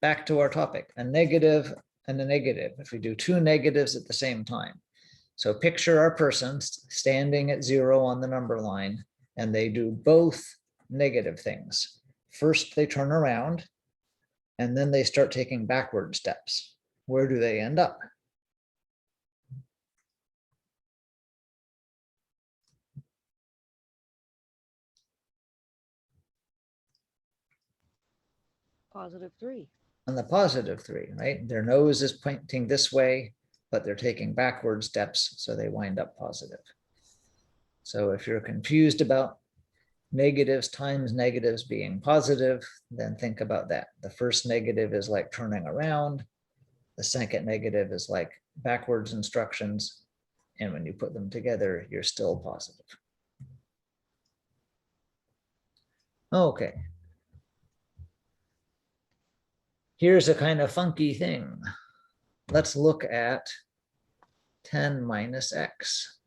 back to our topic, a negative and a negative. If we do 2 negatives at the same time. So picture our person standing at 0 on the number line, and they do both negative things. First, they turn around and then they start taking backward steps. Where do they end up? +3. On the +3, right? Their nose is pointing this way, but they're taking backward steps, so they wind up positive. So if you're confused about negatives times negatives being positive, then think about that. The first negative is like turning around. The second negative is like backwards instructions. And when you put them together, you're still positive. Okay. Here's a kind of funky thing. Let's look at 10 minus x.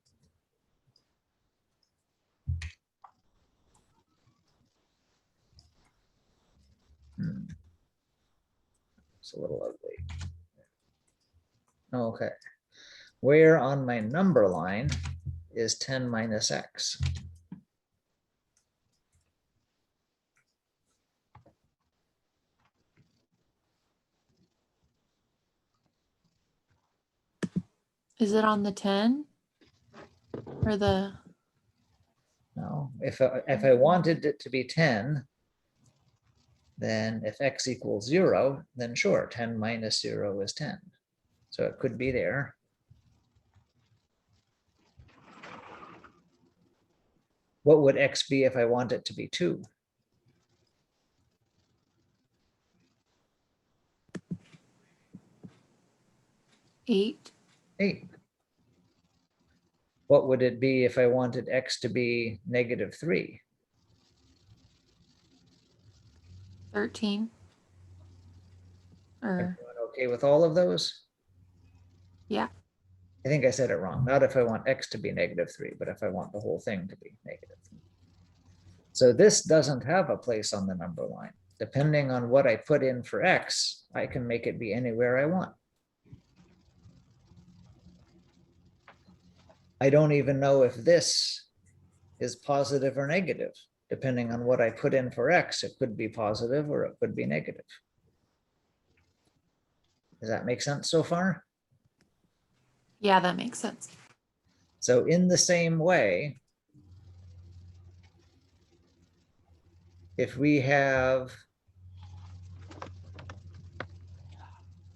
It's a little ugly. Okay. Where on my number line is 10 minus x? Is it on the 10? Or the, No, if I wanted it to be 10, then if x equals 0, then sure, 10 minus 0 is 10. So it could be there. What would x be if I want it to be 2? 8? 8. What would it be if I wanted x to be -3? 13? Or, Everyone okay with all of those? yeah, I think I said it wrong. Not if I want x to be -3, but if I want the whole thing to be -3. So this doesn't have a place on the number line. Depending on what I put in for x, I can make it be anywhere I want. I don't even know if this is positive or negative. Depending on what I put in for x, it could be positive or it could be negative. Does that make sense so far? yeah, that makes sense. So in the same way, if we have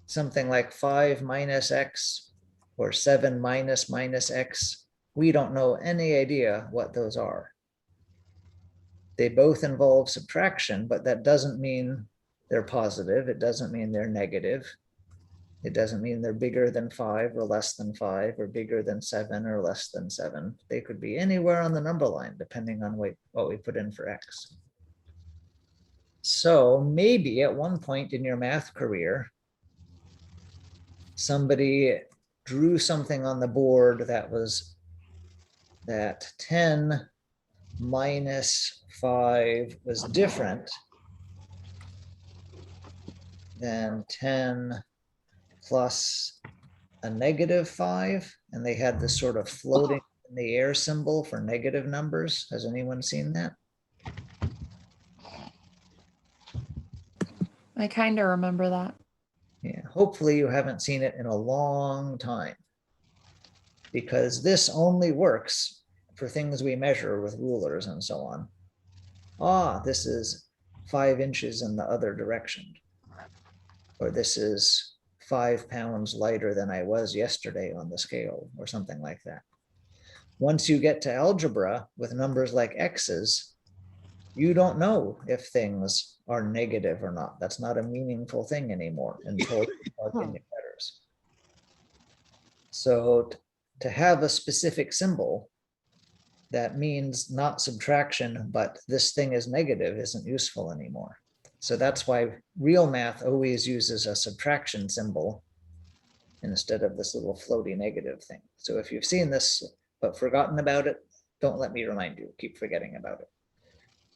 something like 5 minus x or 7 minus x, we don't know any idea what those are. They both involve subtraction, but that doesn't mean they're positive. It doesn't mean they're negative. It doesn't mean they're bigger than 5 or less than 5 or bigger than 7 or less than 7. They could be anywhere on the number line, depending on what we put in for x. So maybe at one point in your math career, somebody drew something on the board that was that 10 minus 5 was different than 10 plus a -5, and they had this sort of floating in the air symbol for negative numbers. Has anyone seen that? I kind of remember that. Yeah, hopefully you haven't seen it in a long time, because this only works for things we measure with rulers and so on. Ah, this is 5 inches in the other direction, or this is 5 pounds lighter than I was yesterday on the scale, or something like that. Once you get to algebra with numbers like x's, you don't know if things are negative or not. That's not a meaningful thing anymore until you plug in your letters. So to have a specific symbol that means not subtraction, but this thing is negative isn't useful anymore. So that's why real math always uses a subtraction symbol instead of this little floaty negative thing. So if you've seen this but forgotten about it, don't let me remind you, keep forgetting about it.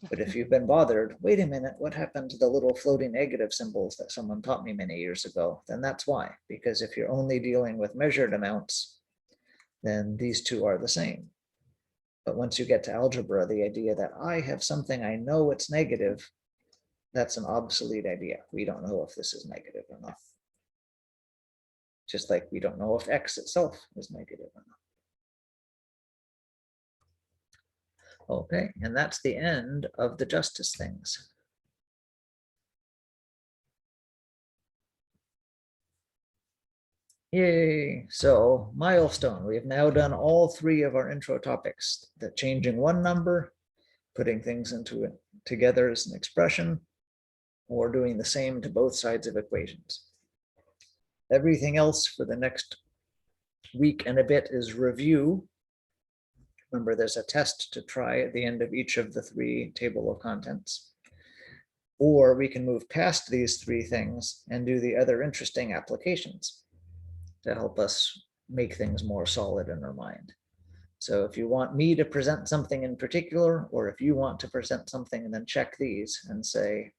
But if you've been bothered, wait a minute, what happened to the little floating negative symbols that someone taught me many years ago? Then that's why, because if you're only dealing with measured amounts, then these two are the same. But once you get to algebra, the idea that I have something I know it's negative, that's an obsolete idea. We don't know if this is negative or not. Just like we don't know if X itself is negative or not. Okay, and that's the end of the justice things. Yay, so milestone. We have now done all three of our intro topics, the changing one number, putting things into it together as an expression, or doing the same to both sides of equations. Everything else for the next week and a bit is review. Remember, there's a test to try at the end of each of the three table of contents. Or we can move past these three things and do the other interesting applications to help us make things more solid in our mind. So if you want me to present something in particular, or if you want to present something and then check these and say,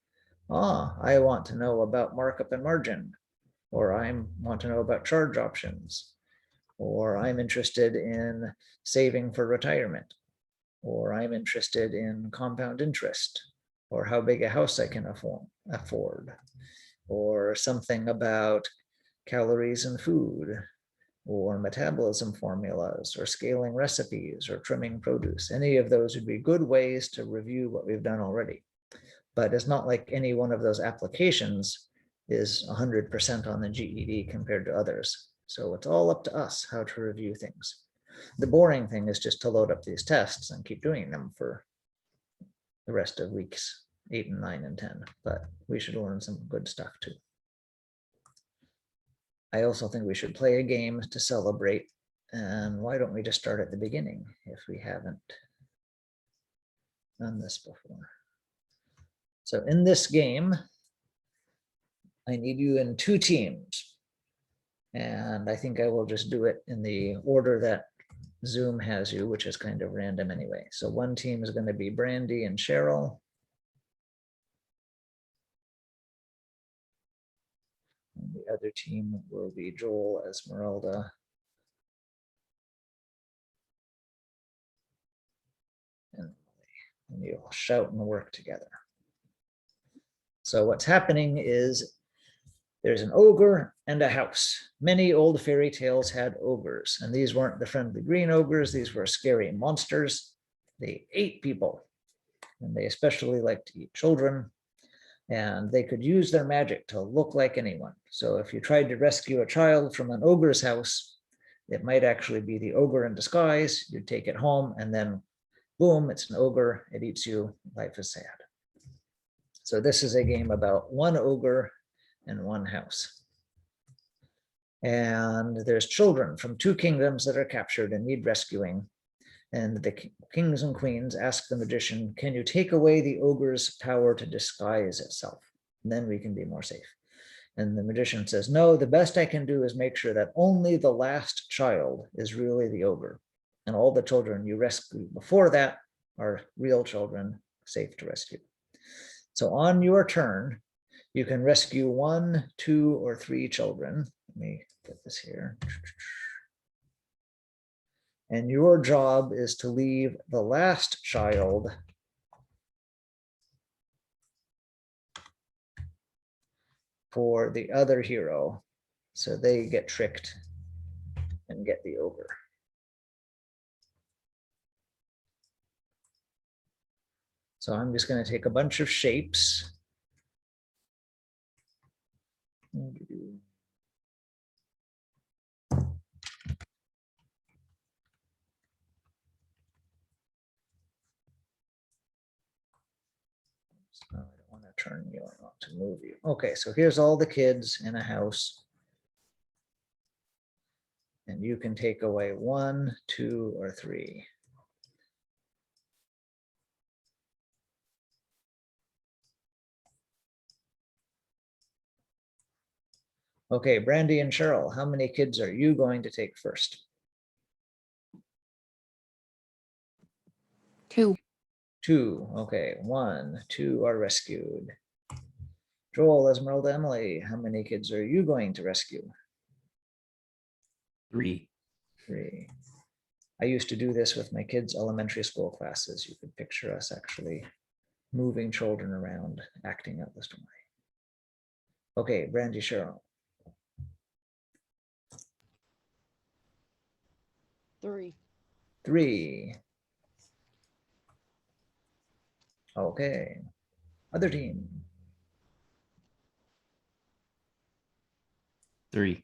I want to know about markup and margin, or I want to know about charge options, or I'm interested in saving for retirement, or I'm interested in compound interest, or how big a house I can afford, or something about calories in food, or metabolism formulas, or scaling recipes, or trimming produce. Any of those would be good ways to review what we've done already. But it's not like any one of those applications is 100% on the GED compared to others. So it's all up to us how to review things. The boring thing is just to load up these tests and keep doing them for the rest of weeks 8 and 9 and 10, but we should learn some good stuff too. I also think we should play a game to celebrate. And why don't we just start at the beginning if we haven't done this before? So in this game, I need you in 2 teams. And I think I will just do it in the order that Zoom has you, which is kind of random anyway. So one team is going to be Brandy and Cheryl. And the other team will be Joel, Esmeralda, and you'll shout and work together. So what's happening is there's an ogre and a house. Many old fairy tales had ogres, and these weren't the friendly green ogres. These were scary monsters. They ate people, and they especially liked to eat children. And they could use their magic to look like anyone. So if you tried to rescue a child from an ogre's house, it might actually be the ogre in disguise. You'd take it home and then boom, it's an ogre. It eats you. Life is sad. So this is a game about one ogre and one house. And there's children from 2 kingdoms that are captured and need rescuing. And the kings and queens ask the magician, can you take away the ogre's power to disguise itself? And then we can be more safe. And the magician says, no, the best I can do is make sure that only the last child is really the ogre. And all the children you rescue before that are real children, safe to rescue. So on your turn, you can rescue 1, 2, or 3 children. Let me put this here. And your job is to leave the last child for the other hero, so they get tricked and get the ogre. So I'm just going to take a bunch of shapes. I don't want to turn you, I want to move you. Okay, so here's all the kids in a house. And you can take away 1, 2, or 3. Okay, Brandy and Cheryl, how many kids are you going to take first? 2. 2. Okay, 1, 2 are rescued. Joel, Esmeralda, Emily, how many kids are you going to rescue? 3. 3. I used to do this with my kids' elementary school classes. You could picture us actually moving children around, acting out the story. Okay, Brandy Cheryl. 3. 3. Okay. Other team. 3.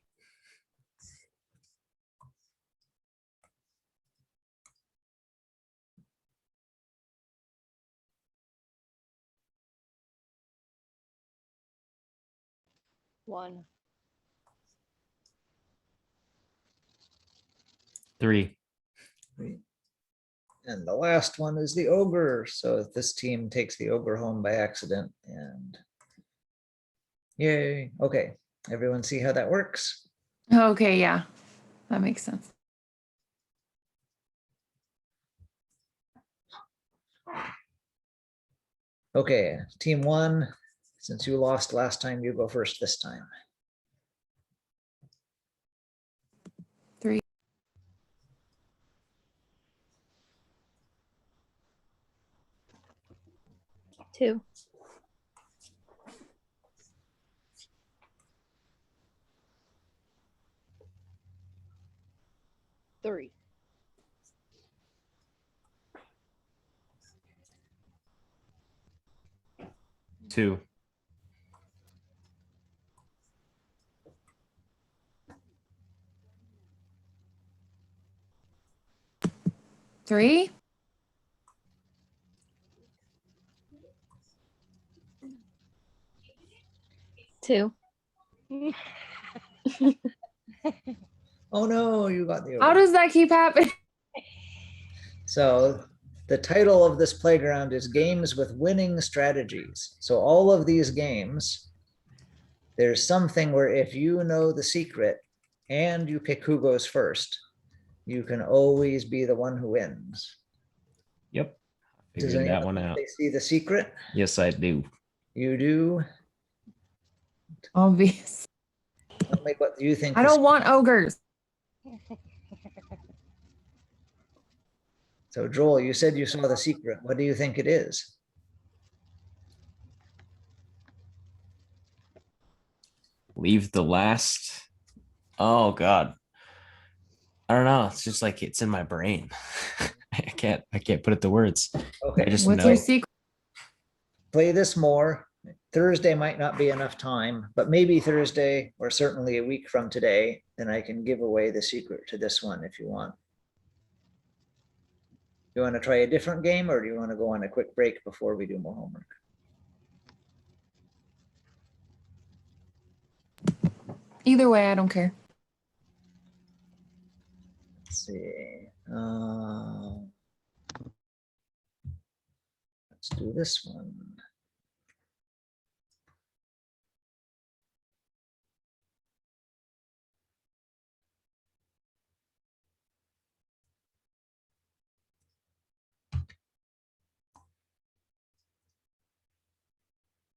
1. 3. 3. And the last one is the ogre. So this team takes the ogre home by accident and yay. Okay, everyone see how that works? Okay, yeah, that makes sense. Okay, team 1, since you lost last time, you go first this time. 3. 2. 3. 2. 3. 2. Oh no, you got the How ogre. does that keep happening? So the title of this playground is Games with Winning Strategies. So all of these games, there's something where if you know the secret and you pick who goes first, you can always be the one who wins. Yep. Does Figured that anyone one out. they see the secret? Yes, I do. You do. Obvious. Tell me what you think. I don't want ogres. So Joel, you said you saw the secret. What do you think it is? Leave the last. Oh God. I don't know. It's just like it's in my brain. I can't put it to words. Okay, I just What's know. your secret? play this more. Thursday might not be enough time, but maybe Thursday or certainly a week from today, then I can give away the secret to this one if you want. You want to try a different game or do you want to go on a quick break before we do more homework? Either way, I don't care. Let's see. Let's do this one.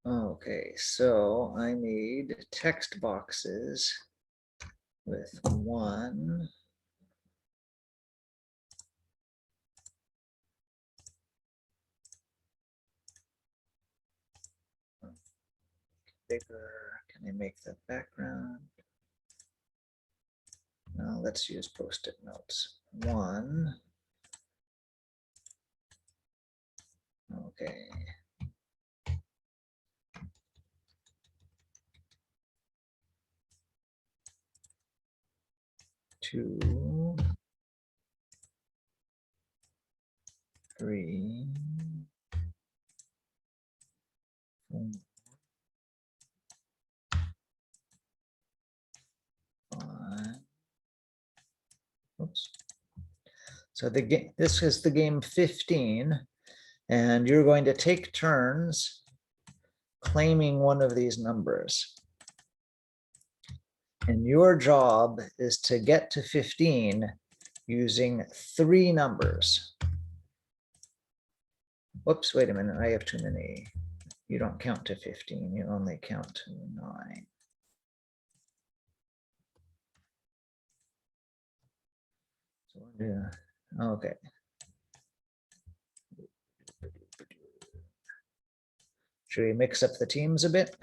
Okay, so I need text boxes with 1, bigger. Can I make the background? No, let's use post-it notes. 1. Okay. 2, 3, 4, 5. Oops. So the game, this is the game 15, and you're going to take turns claiming one of these numbers. And your job is to get to 15 using 3 numbers. Whoops, wait a minute, I have too many. You don't count to 15, you only count to 9. So, yeah, okay. Should we mix up the teams a bit?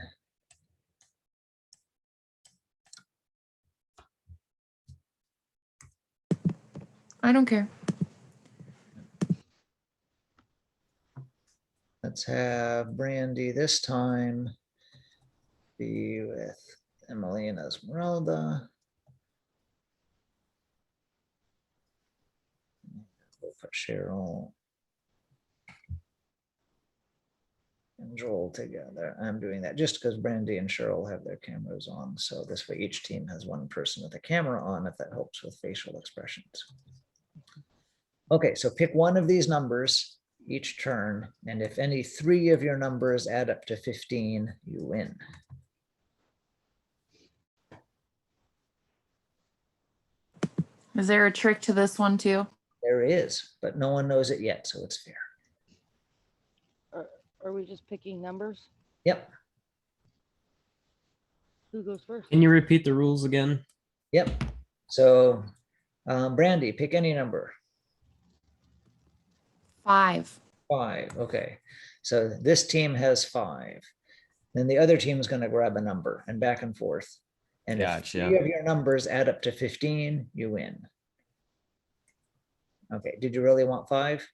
I don't care. Let's have Brandy this time be with Emily and Esmeralda. We'll put Cheryl and Joel together. I'm doing that just because Brandy and Cheryl have their cameras on. So this way each team has one person with a camera on, if that helps with facial expressions. Okay, so pick one of these numbers each turn, and if any three of your numbers add up to 15, you win. Is there a trick to this one too? There is, but no one knows it yet, so it's fair. Are we just picking numbers? Yep, Who goes first? Can you repeat the rules again? yep. So Brandy, pick any number. 5. 5, okay. So this team has 5. Then the other team is going to grab a number and back and forth. And if Gotcha. 3 of your numbers add up to 15, you win. Okay, did you really want 5?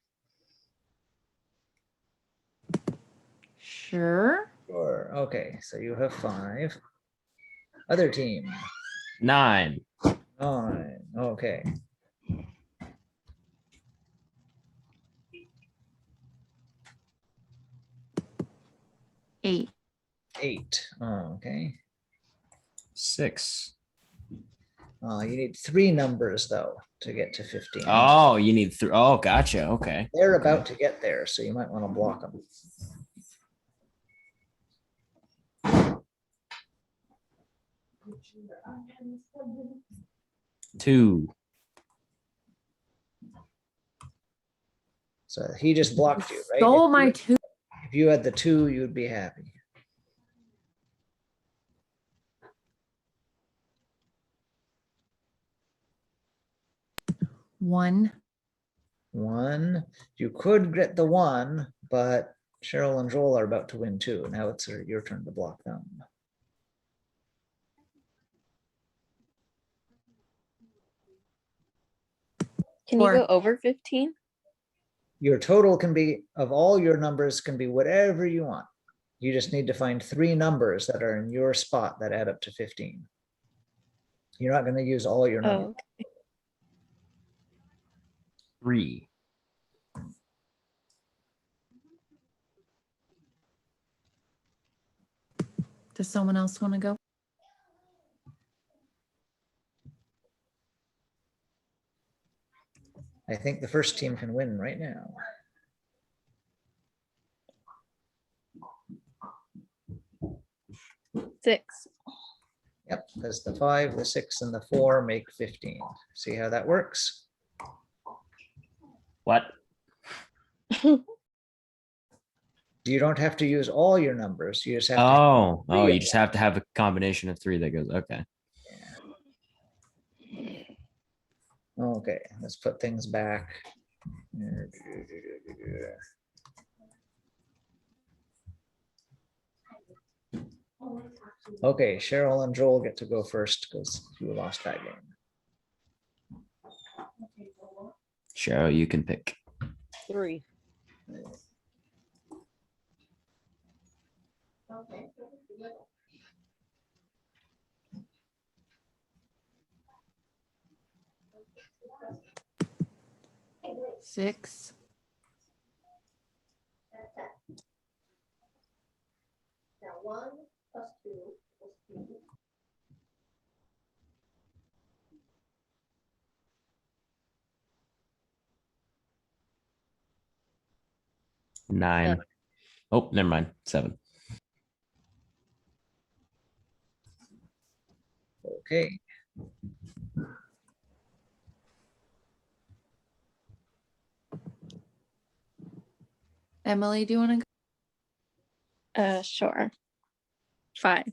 Sure. Sure, okay, so you have 5. Other team, 9. 9, okay. 8. 8, okay. 6. You need 3 numbers though to get to 15. Oh, you need 3. Oh, gotcha. Okay. They're about to get there, so you might want to block them. Two. So he just blocked you, right? Stole my 2. If you had the 2, you'd be happy. One. 1, you could get the 1, but Cheryl and Joel are about to win too. Now it's your turn to block them. Can 4. you go over 15? Your total can be, of all your numbers, can be whatever you want. You just need to find 3 numbers that are in your spot that add up to 15. You're not going to use all your numbers. Oh, 3. Does someone else want to go? I think the first team can win right now. six. Yep, because the 5, the 6, and the 4 make 15. See how that works? What? You don't have to use all your numbers. You just have to. Oh, oh, three you of just have to have a combination of 3 that goes. Okay. Okay, let's put things back. Okay, Cheryl and Joel get to go first because you lost that game. Cheryl, you can pick. 3. Six. Nine. 7. Oh, never mind. 7. Okay, Emily, do you want to go? Sure. 5.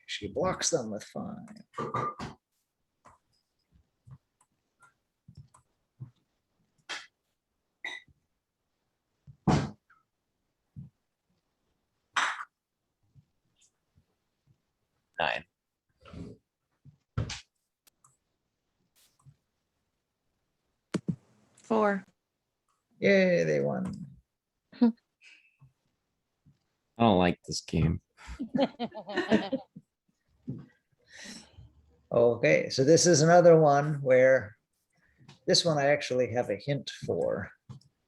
she blocks them with 5. 9. Four. Yay, they won. I don't like this game. Okay, so this is another one where this one I actually have a hint for.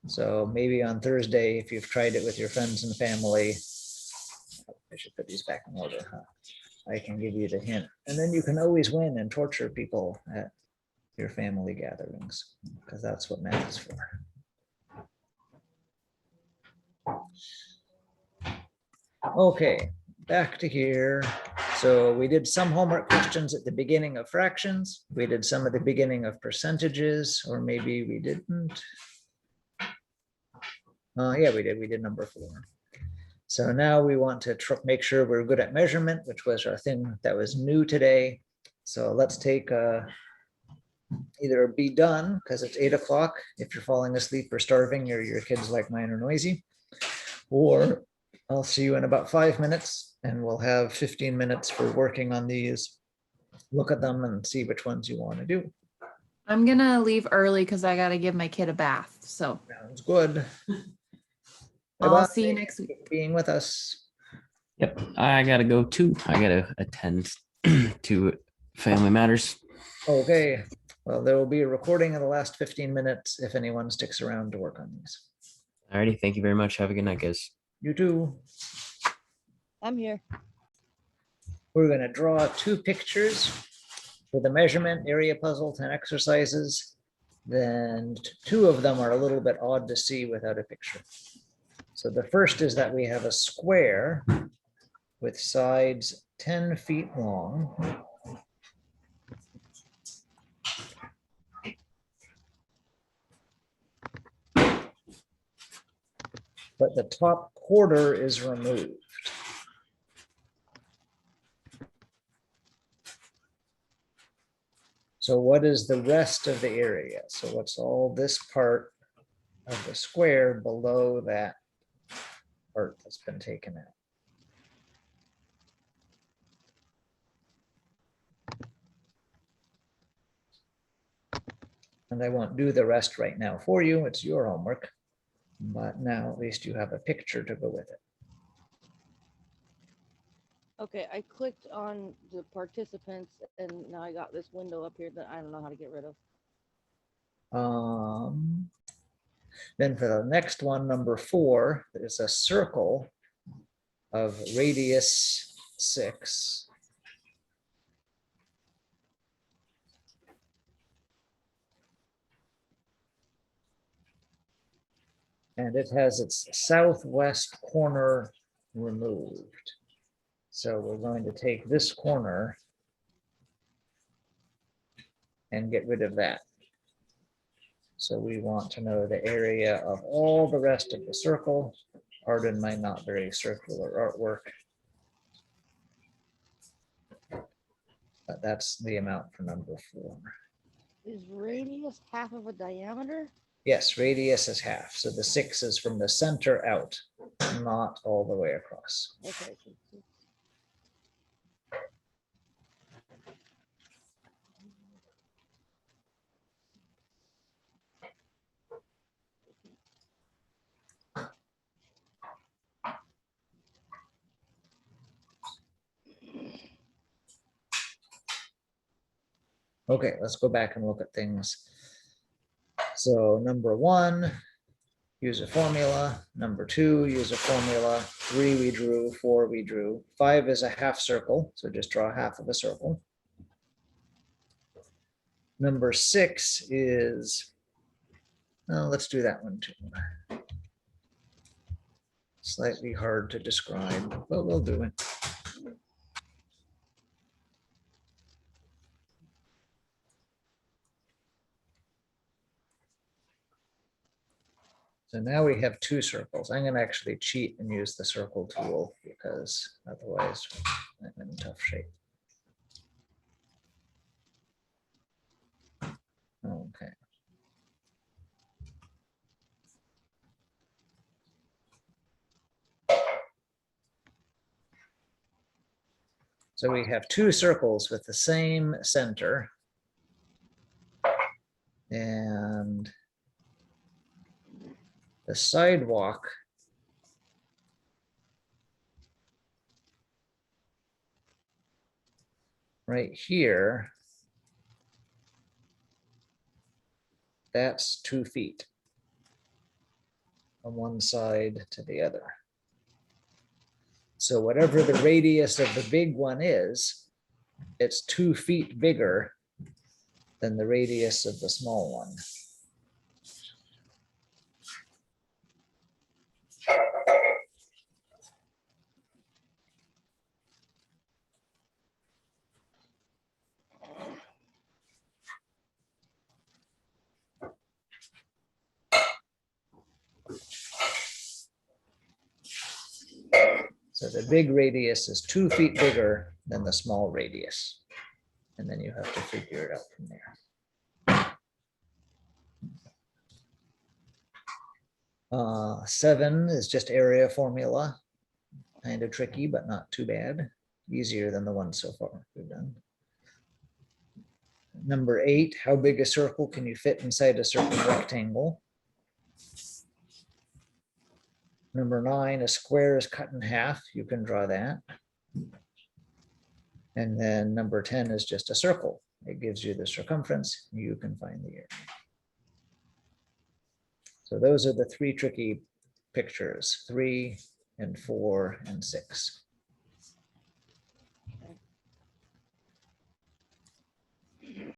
So maybe on Thursday, if you've tried it with your friends and family, I should put these back in order, huh? I can give you the hint. And then you can always win and torture people at your family gatherings, because that's what math is for. Okay, back to here. So we did some homework questions at the beginning of fractions. We did some at the beginning of percentages, or maybe we didn't. Yeah, we did. We did number 4. So now we want to make sure we're good at measurement, which was our thing that was new today. So let's take either be done, because it's 8 o'clock. If you're falling asleep or starving, or your kids like mine are noisy, or I'll see you in about 5 minutes and we'll have 15 minutes for working on these. Look at them and see which ones you want to do. I'm gonna leave early because I gotta give my kid a bath. So Sounds good. I'll Bye-bye. see you next week. Thank you for being with us. Yep, I gotta go too. I gotta attend to family matters. Okay, well, there will be a recording of the last 15 minutes if anyone sticks around to work on these. Alrighty, thank you very much. Have a good night, guys. You too. I'm here. We're going to draw 2 pictures for the measurement area puzzle 10 exercises. Then 2 of them are a little bit odd to see without a picture. So the first is that we have a square with sides 10 feet long. But the top quarter is removed. So what is the rest of the area? So what's all this part of the square below that part that's been taken out? And I won't do the rest right now for you. It's your homework. But now at least you have a picture to go with it. Okay, I clicked on the participants and now I got this window up here that I don't know how to get rid of. Then for the next one, number 4, there's a circle of radius 6. And it has its southwest corner removed. So we're going to take this corner and get rid of that. So we want to know the area of all the rest of the circle. Pardon my not very circular artwork. But that's the amount for number 4. Is radius half of a diameter? Yes, radius is half. So the 6 is from the center out, not all the way across. Okay. Okay, let's go back and look at things. So number 1, use a formula. Number 2, use a formula. 3 we drew, 4 we drew. 5 is a half circle, so just draw half of a circle. Number 6 is, let's do that one too. Slightly hard to describe, but we'll do it. So now we have 2 circles. I'm going to actually cheat and use the circle tool because otherwise I'm in tough shape. Okay. So we have two circles with the same center. And the sidewalk right here, that's 2 feet from one side to the other. So whatever the radius of the big one is, it's 2 feet bigger than the radius of the small one. So the big radius is 2 feet bigger than the small radius. And then you have to figure it out from there. 7 is just area formula. Kind of tricky, but not too bad. Easier than the one so far we've done. Number 8, how big a circle can you fit inside a certain rectangle? Number 9, a square is cut in half. You can draw that. And then number 10 is just a circle. It gives you the circumference. You can find the area. So those are the 3 tricky pictures, 3 and 4 and 6.